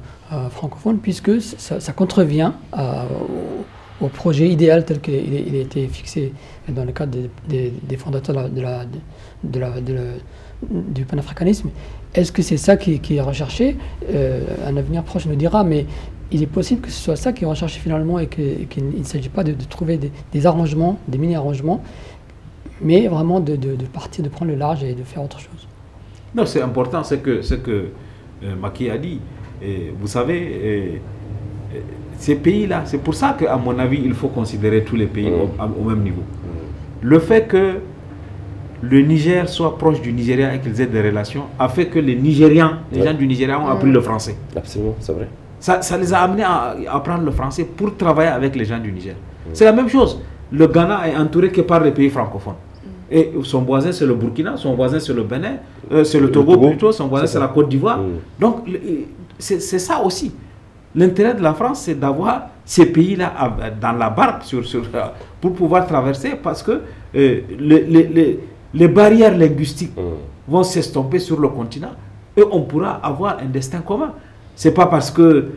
[SPEAKER 6] francophones, puisque ça contrevient au projet idéal tel qu'il a été fixé dans le cadre des fondateurs du panafricanisme. Est-ce que c'est ça qui est recherché? Un avenir proche nous dira, mais il est possible que ce soit ça qui est recherché finalement et qu'il ne s'agit pas de trouver des arrangements, des mini-arrangements, mais vraiment de partir, de prendre le large et de faire autre chose.
[SPEAKER 4] Non, c'est important, ce que Macky a dit. Et vous savez, ces pays-là, c'est pour ça qu'à mon avis, il faut considérer tous les pays au même niveau. Le fait que le Niger soit proche du Nigeria et qu'ils aient des relations a fait que les Nigérians, les gens du Nigeria ont appris le français.
[SPEAKER 3] Absolument, c'est vrai.
[SPEAKER 4] Ça les a amenés à apprendre le français pour travailler avec les gens du Niger. C'est la même chose. Le Ghana est entouré que par les pays francophones. Et son voisin c'est le Burkina, son voisin c'est le Bénin, c'est le Togo plutôt, son voisin c'est la Côte d'Ivoire. Donc c'est ça aussi. L'intérêt de la France, c'est d'avoir ces pays-là dans la barque pour pouvoir traverser, parce que les barrières linguistiques vont s'estomper sur le continent et on pourra avoir un destin commun. Ce n'est pas parce que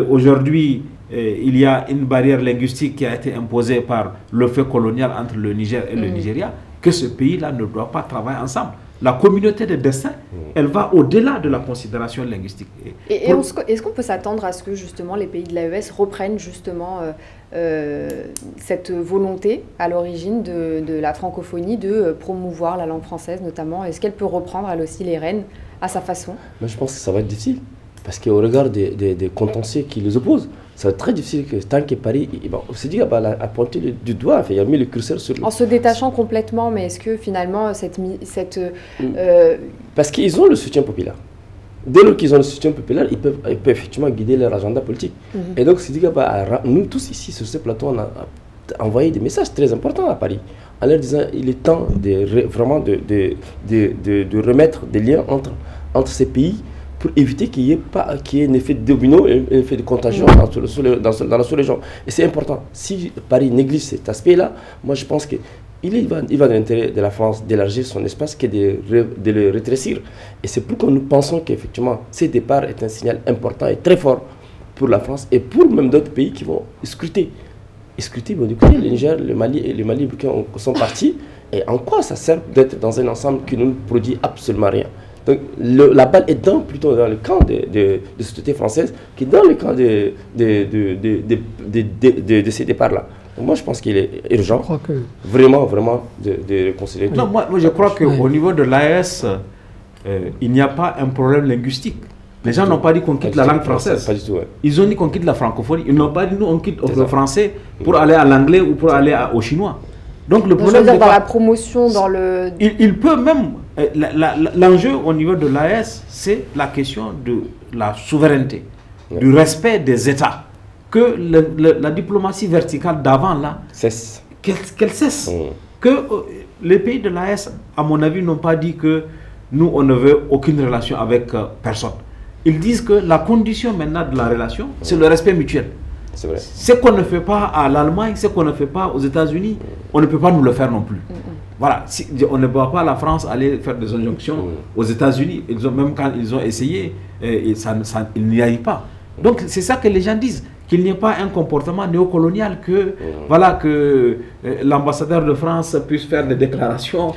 [SPEAKER 4] aujourd'hui il y a une barrière linguistique qui a été imposée par le fait colonial entre le Niger et le Nigeria que ce pays-là ne doit pas travailler ensemble. La communauté de destin, elle va au-delà de la considération linguistique.
[SPEAKER 2] Est-ce qu'on peut s'attendre à ce que justement les pays de l'AES reprennent justement cette volonté à l'origine de la francophonie de promouvoir la langue française notamment? Est-ce qu'elle peut reprendre elle aussi les rênes à sa façon?
[SPEAKER 3] Mais je pense que ça va être difficile, parce qu'au regard des contentieux qui les opposent, ça va être très difficile que tant que Paris, on s'est dit, à pointer du doigt, il a mis le curseur sur le...
[SPEAKER 2] En se détachant complètement, mais est-ce que finalement
[SPEAKER 3] Parce qu'ils ont le soutien populaire. Dès lors qu'ils ont le soutien populaire, ils peuvent effectivement guider leur agenda politique. Et donc, c'est dit que nous tous ici, sur ce plateau, on a envoyé des messages très importants à Paris, en leur disant il est temps vraiment de remettre des liens entre ces pays, pour éviter qu'il y ait un effet de domino, un effet de contagion dans la sous-région. Et c'est important. Si Paris néglige cet aspect-là, moi je pense qu'il va de l'intérêt de la France d'élargir son espace que de le rétrécir. Et c'est pourquoi nous pensons qu'effectivement, ce départ est un signal important et très fort pour la France et pour même d'autres pays qui vont scruter. Bon, du coup, le Niger, le Mali et le Burkina sont partis. Et en quoi ça sert d'être dans un ensemble qui ne nous produit absolument rien? Donc la balle est plutôt dans le camp de société française que dans le camp de ces départs-là. Moi, je pense qu'il est urgent, vraiment de réconcilier.
[SPEAKER 4] Non, moi, je crois qu'au niveau de l'AES, il n'y a pas un problème linguistique. Les gens n'ont pas dit qu'on quitte la langue française.
[SPEAKER 3] Pas du tout,
[SPEAKER 4] Ils ont dit qu'on quitte la francophonie. Ils n'ont pas dit nous on quitte le français pour aller à l'anglais ou pour aller au chinois. Donc le problème,
[SPEAKER 2] dans la promotion, dans le...
[SPEAKER 4] Il peut même... L'enjeu au niveau de l'AES, c'est la question de la souveraineté, du respect des États. Que la diplomatie verticale d'avant, là,
[SPEAKER 3] cesse.
[SPEAKER 4] Qu'elle cesse. Que les pays de l'AES, à mon avis, n'ont pas dit que nous, on ne veut aucune relation avec personne. Ils disent que la condition maintenant de la relation, c'est le respect mutuel.
[SPEAKER 3] C'est vrai.
[SPEAKER 4] Ce qu'on ne fait pas à l'Allemagne, ce qu'on ne fait pas aux États-Unis, on ne peut pas nous le faire non plus. Voilà, on ne voit pas la France aller faire des injonctions aux États-Unis. Même quand ils ont essayé, ils n'y arrivent pas. Donc c'est ça que les gens disent, qu'il n'y ait pas un comportement néocolonial, que l'ambassadeur de France puisse faire des déclarations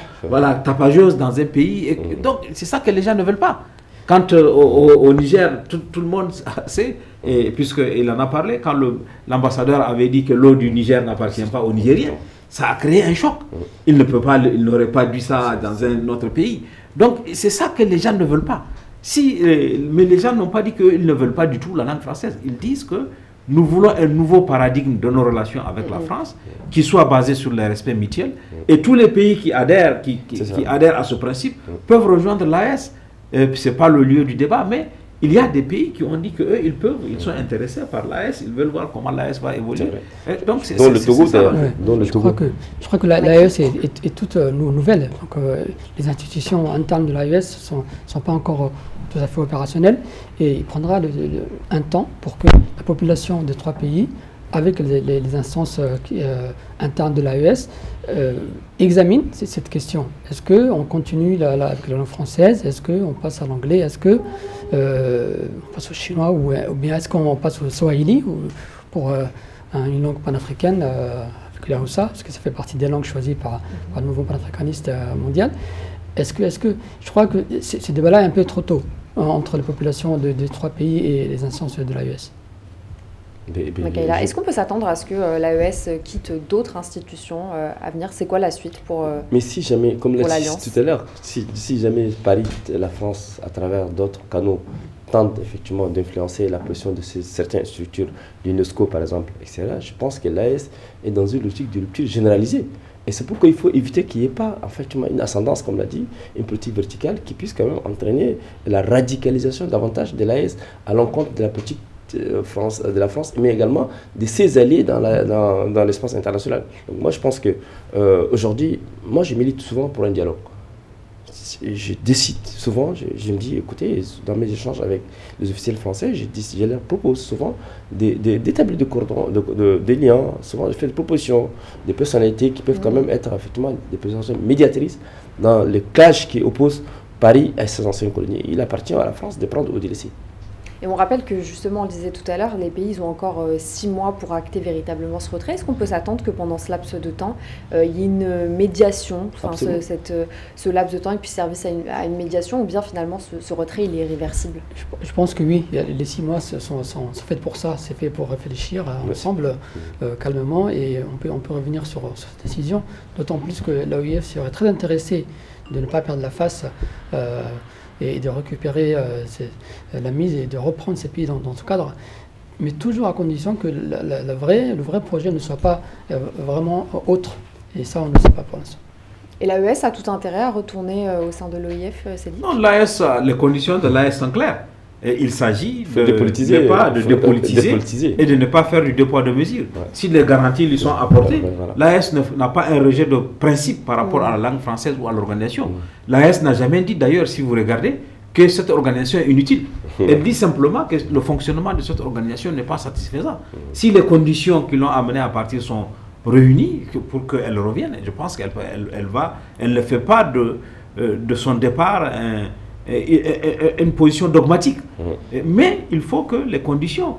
[SPEAKER 4] tapageuses dans un pays. Donc c'est ça que les gens ne veulent pas. Quand au Niger, tout le monde sait, puisqu'il en a parlé, quand l'ambassadeur avait dit que l'eau du Niger n'appartient pas aux Nigériens, ça a créé un choc. Il n'aurait pas dit ça dans un autre pays. Donc c'est ça que les gens ne veulent pas. Mais les gens n'ont pas dit qu'ils ne veulent pas du tout la langue française. Ils disent que nous voulons un nouveau paradigme de nos relations avec la France, qui soit basé sur le respect mutuel. Et tous les pays qui adhèrent à ce principe peuvent rejoindre l'AES. Ce n'est pas le lieu du débat, mais il y a des pays qui ont dit qu'eux, ils sont intéressés par l'AES, ils veulent voir comment l'AES va évoluer. Donc,
[SPEAKER 3] dans le Togo,
[SPEAKER 6] je crois que l'AES est toute nouvelle. Donc, les institutions internes de l'AES ne sont pas encore tout à fait opérationnelles, et il prendra un temps pour que la population des trois pays, avec les instances internes de l'AES, examine cette question. Est-ce qu'on continue avec la langue française? Est-ce qu'on passe à l'anglais? Est-ce qu'on passe au chinois? Ou bien est-ce qu'on passe au swahili pour une langue panafricaine avec la Hausa, parce que ça fait partie des langues choisies par le mouvement panafricaniste mondial? Est-ce que je crois que ce débat-là est un peu trop tôt entre les populations des trois pays et les instances de l'AES.
[SPEAKER 2] Est-ce qu'on peut s'attendre à ce que l'AES quitte d'autres institutions à venir? C'est quoi la suite pour
[SPEAKER 3] Mais si jamais, comme l'a dit tout à l'heure, si jamais Paris, la France, à travers d'autres canaux, tente effectivement d'influencer la position de certaines structures, l'UNESCO par exemple, etc., je pense que l'AES est dans une logique de rupture généralisée. Et c'est pourquoi il faut éviter qu'il n'y ait pas effectivement une ascendance, comme l'a dit, une politique verticale qui puisse quand même entraîner la radicalisation davantage de l'AES à l'encontre de la politique de la France, mais également de ses alliés dans l'espace international. Donc moi, je pense que aujourd'hui, moi, je milite souvent pour un dialogue. je décide souvent, je me dis, écoutez, dans mes échanges avec les officiels français, je leur propose souvent d'établir des liens, souvent je fais des propositions, des personnalités qui peuvent quand même être effectivement des personnalités médiatrices dans le clash qui oppose Paris à ses anciennes colonies. Il appartient à la France de prendre ou de laisser.
[SPEAKER 2] Et on rappelle que justement, on le disait tout à l'heure, les pays ont encore 6 mois pour acter véritablement ce retrait. Est-ce qu'on peut s'attendre que pendant ce laps de temps, il y ait une médiation, ce laps de temps, il puisse servir à une médiation, ou bien finalement ce retrait il est irréversible?
[SPEAKER 6] Je pense que oui, les 6 mois sont faits pour ça, c'est fait pour réfléchir ensemble calmement, et on peut revenir sur cette décision, d'autant plus que l'OIF serait très intéressé de ne pas perdre la face et de récupérer la mise et de reprendre ces pays dans ce cadre, mais toujours à condition que le vrai projet ne soit pas vraiment autre, et ça on ne sait pas pour l'instant.
[SPEAKER 2] Et l'AES a tout intérêt à retourner au sein de l'OIF, c'est dit?
[SPEAKER 4] Non, l'AES, les conditions de l'AES sont claires. Et il s'agit de dépolitiser et de ne pas faire du deux poids deux mesures. Ouais. Si les garanties lui sont apportées, l'AES n'a pas un rejet de principe par rapport à la langue française ou à l'organisation. L'AES n'a jamais dit d'ailleurs, si vous regardez, que cette organisation est inutile. Elle dit simplement que le fonctionnement de cette organisation n'est pas satisfaisant. Si les conditions qui l'ont amené à partir sont réunies pour qu'elle revienne, je pense qu'elle ne fait pas de son départ une position dogmatique. Mais il faut que les conditions,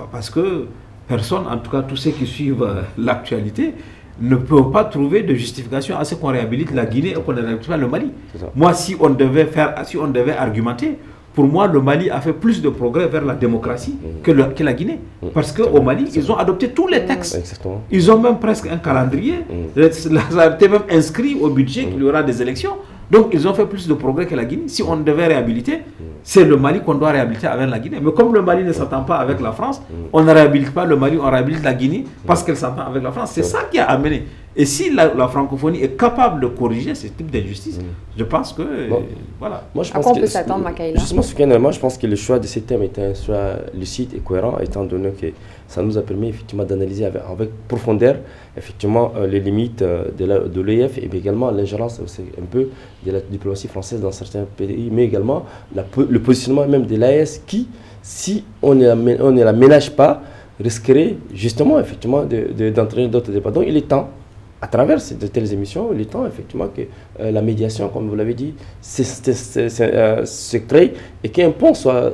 [SPEAKER 4] parce que personne, en tout cas tous ceux qui suivent l'actualité, ne peuvent pas trouver de justification à ce qu'on réhabilite la Guinée et qu'on ne réhabilite pas le Mali. Moi, si on devait argumenter, pour moi, le Mali a fait plus de progrès vers la démocratie que la Guinée. Parce qu'au Mali, ils ont adopté tous les textes. Exactement. Ils ont même presque un calendrier. Ça a été même inscrit au budget qu'il y aura des élections. Donc, ils ont fait plus de progrès que la Guinée. Si on devait réhabiliter, c'est le Mali qu'on doit réhabiliter avec la Guinée. Mais comme le Mali ne s'entend pas avec la France, on ne réhabilite pas le Mali, on réhabilite la Guinée parce qu'elle s'entend avec la France. C'est ça qui a amené. Et si la francophonie est capable de corriger ce type d'injustice, je pense que... voilà.
[SPEAKER 3] Moi, je pense on peut s'attendre, Makaïla. Justement, moi, je pense que le choix de ces thèmes est un choix lucide et cohérent, étant donné que ça nous a permis effectivement d'analyser avec profondeur effectivement les limites de l'OIF et également l'ingérence un peu de la diplomatie française dans certains pays, mais également le positionnement même de l'AES qui, si on ne la ménage pas, risquerait justement effectivement d'entraîner d'autres débats. Donc il est temps, à travers de telles émissions, il est temps effectivement que la médiation, comme vous l'avez dit, se crée et qu'un pont soit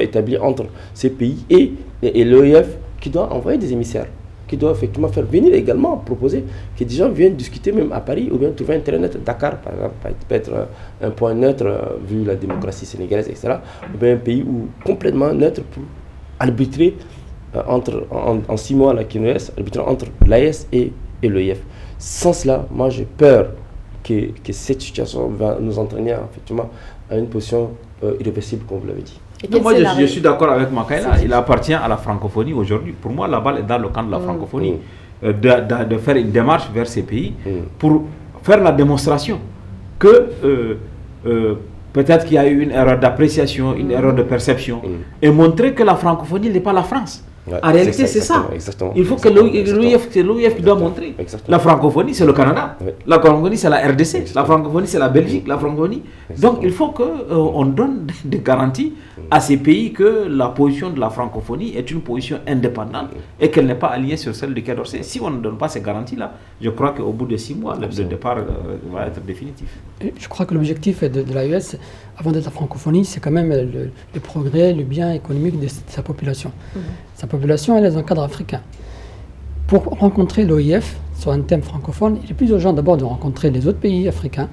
[SPEAKER 3] établi entre ces pays et l'OIF qui doit envoyer des émissaires, qui doit effectivement faire venir également, proposer que des gens viennent discuter même à Paris ou bien trouver un terrain neutre. Dakar, par exemple, peut être un point neutre vu la démocratie sénégalaise, etc. Ou bien un pays complètement neutre pour arbitrer en 6 mois la QNES, arbitrer entre l'AES et l'OIF. Sans cela, moi j'ai peur que cette situation va nous entraîner effectivement à une position irréversible, comme vous l'avez dit.
[SPEAKER 4] Moi, je suis d'accord avec Makaïla. Il appartient à la francophonie aujourd'hui. Pour moi, la balle est dans le camp de la francophonie. De faire une démarche vers ces pays pour faire la démonstration que peut-être qu'il y a eu une erreur d'appréciation, une erreur de perception, et montrer que la francophonie n'est pas la France. Ouais, en réalité, c'est ça. Exactement. Il faut que l'OIF qui doit montrer. Exactement. La francophonie, c'est le Canada. Oui. La francophonie, c'est la RDC. Exactement. La francophonie, c'est la Belgique. La francophonie. Exactement. Donc, il faut qu'on donne des garanties à ces pays que la position de la francophonie est une position indépendante et qu'elle n'est pas alliée sur celle du Quai d'Orsay. Si on ne donne pas ces garanties-là, je crois qu'au bout de 6 mois, le départ va être définitif.
[SPEAKER 6] Je crois que l'objectif de l'AES, avant d'être la francophonie, c'est quand même le progrès, le bien économique de sa population. Sa population, elle est dans un cadre africain. Pour rencontrer l'OIF sur un thème francophone, il est plus urgent d'abord de rencontrer les autres pays africains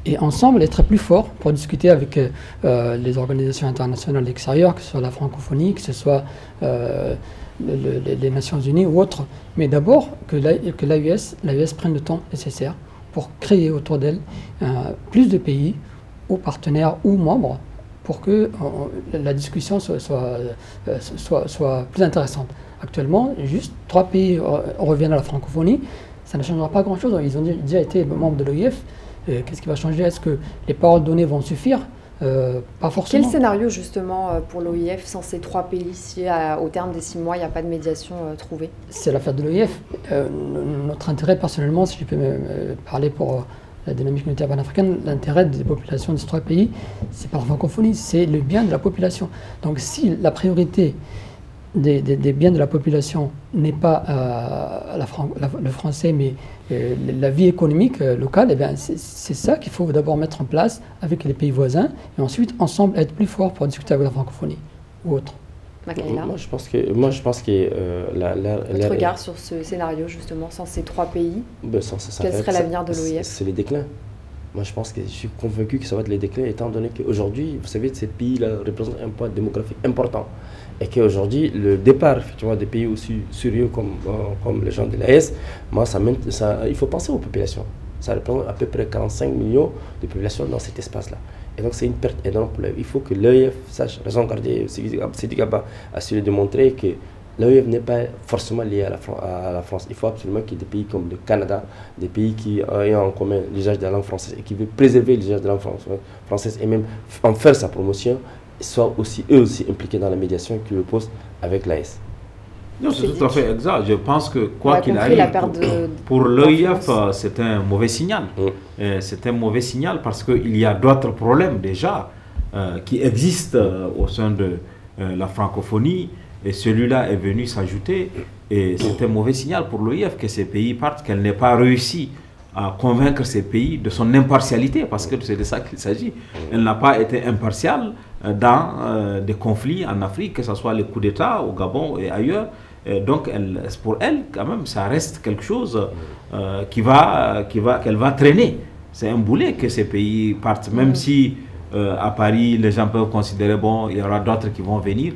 [SPEAKER 6] et ensemble être plus forts pour discuter avec les organisations internationales extérieures, que ce soit la francophonie, que ce soit les Nations Unies ou autres. Mais d'abord que l'AES prenne le temps nécessaire pour créer autour d'elle plus de pays ou partenaires ou membres pour que la discussion soit plus intéressante. Actuellement, juste 3 pays reviennent à la francophonie, ça ne changera pas grand-chose. Ils ont déjà été membres de l'OIF. Qu'est-ce qui va changer? Est-ce que les paroles données vont suffire? Pas forcément.
[SPEAKER 2] Quel scénario justement pour l'OIF sans ces 3 pays si au terme des 6 mois il n'y a pas de médiation trouvée?
[SPEAKER 6] C'est l'affaire de l'OIF. Notre intérêt personnellement, si je peux me parler pour la dynamique unitaire panafricaine, l'intérêt des populations de ces 3 pays, c'est pas la francophonie, c'est le bien de la population. Donc si la priorité des biens de la population n'est pas le français, mais la vie économique locale, eh bien c'est ça qu'il faut d'abord mettre en place avec les pays voisins, et ensuite ensemble être plus forts pour discuter avec la francophonie ou autre.
[SPEAKER 3] Moi, je pense que
[SPEAKER 2] votre regard sur ce scénario, justement, sans ces 3 pays, quel serait l'avenir de l'OIF?
[SPEAKER 3] C'est les déclins. Moi, je pense que je suis convaincu que ça va être les déclins, étant donné qu'aujourd'hui, vous savez, ces pays-là représentent un poids démographique important. Et qu'aujourd'hui, le départ effectivement, des pays aussi sérieux comme les gens de l'AES, moi, il faut penser aux populations. Ça représente à peu près 45 millions de populations dans cet espace-là. Et donc, c'est une perte énorme pour l'OIF. Il faut que l'OIF sache, raison garder, Sidi Gaba a su démontrer que l'OIF n'est pas forcément lié à la France. Il faut absolument qu'il y ait des pays comme le Canada, des pays qui ont en commun l'usage de la langue française et qui veulent préserver l'usage de la langue française et même en faire sa promotion, soient aussi, eux aussi impliqués dans la médiation qui repose avec l'AES.
[SPEAKER 4] Non, c'est tout à fait exact. Je pense que quoi qu'il arrive, pour l'OIF, c'est un mauvais signal. C'est un mauvais signal parce qu'il y a d'autres problèmes déjà qui existent au sein de la francophonie. Et celui-là est venu s'ajouter. Et c'est un mauvais signal pour l'OIF que ces pays partent, qu'elle n'ait pas réussi à convaincre ces pays de son impartialité, parce que c'est de ça qu'il s'agit. Elle n'a pas été impartiale dans des conflits en Afrique, que ce soit les coups d'État au Gabon et ailleurs. Et donc, pour elle, quand même, ça reste quelque chose qu'elle va traîner. C'est un boulet que ces pays partent, même si à Paris, les gens peuvent considérer, bon, il y aura d'autres qui vont venir.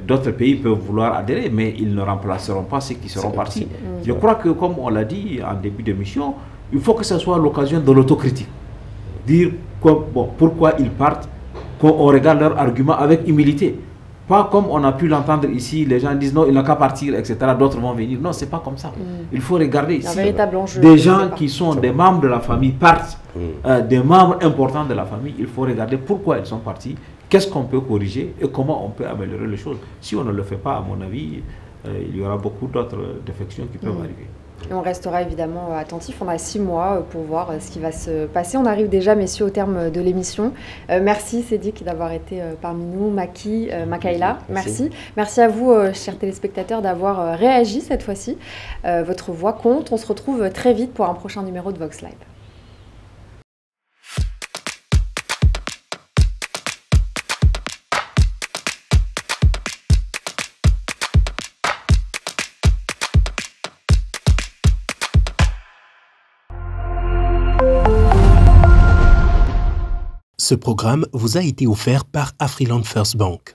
[SPEAKER 4] D'autres pays peuvent vouloir adhérer, mais ils ne remplaceront pas ceux qui seront partis. Je crois que, comme on l'a dit en début d'émission, il faut que ce soit l'occasion de l'autocritique. Dire pourquoi ils partent, qu'on regarde leurs arguments avec humilité. Pas comme on a pu l'entendre ici, les gens disent non, il n'a qu'à partir, etc. D'autres vont venir. Non, c'est pas comme ça. Il faut regarder ici. Des gens qui sont des membres de la famille partent, des membres importants de la famille. Il faut regarder pourquoi ils sont partis, qu'est-ce qu'on peut corriger et comment on peut améliorer les choses. Si on ne le fait pas, à mon avis, il y aura beaucoup d'autres défections qui peuvent arriver.
[SPEAKER 2] Et on restera évidemment attentif. On a 6 mois pour voir ce qui va se passer. On arrive déjà, messieurs, au terme de l'émission. Merci, Cédric, d'avoir été parmi nous. Maki, Makaila, merci. Merci à vous, chers téléspectateurs, d'avoir réagi cette fois-ci. Votre voix compte. On se retrouve très vite pour un prochain numéro de Vox Live.
[SPEAKER 1] Ce programme vous a été offert par Afriland First Bank.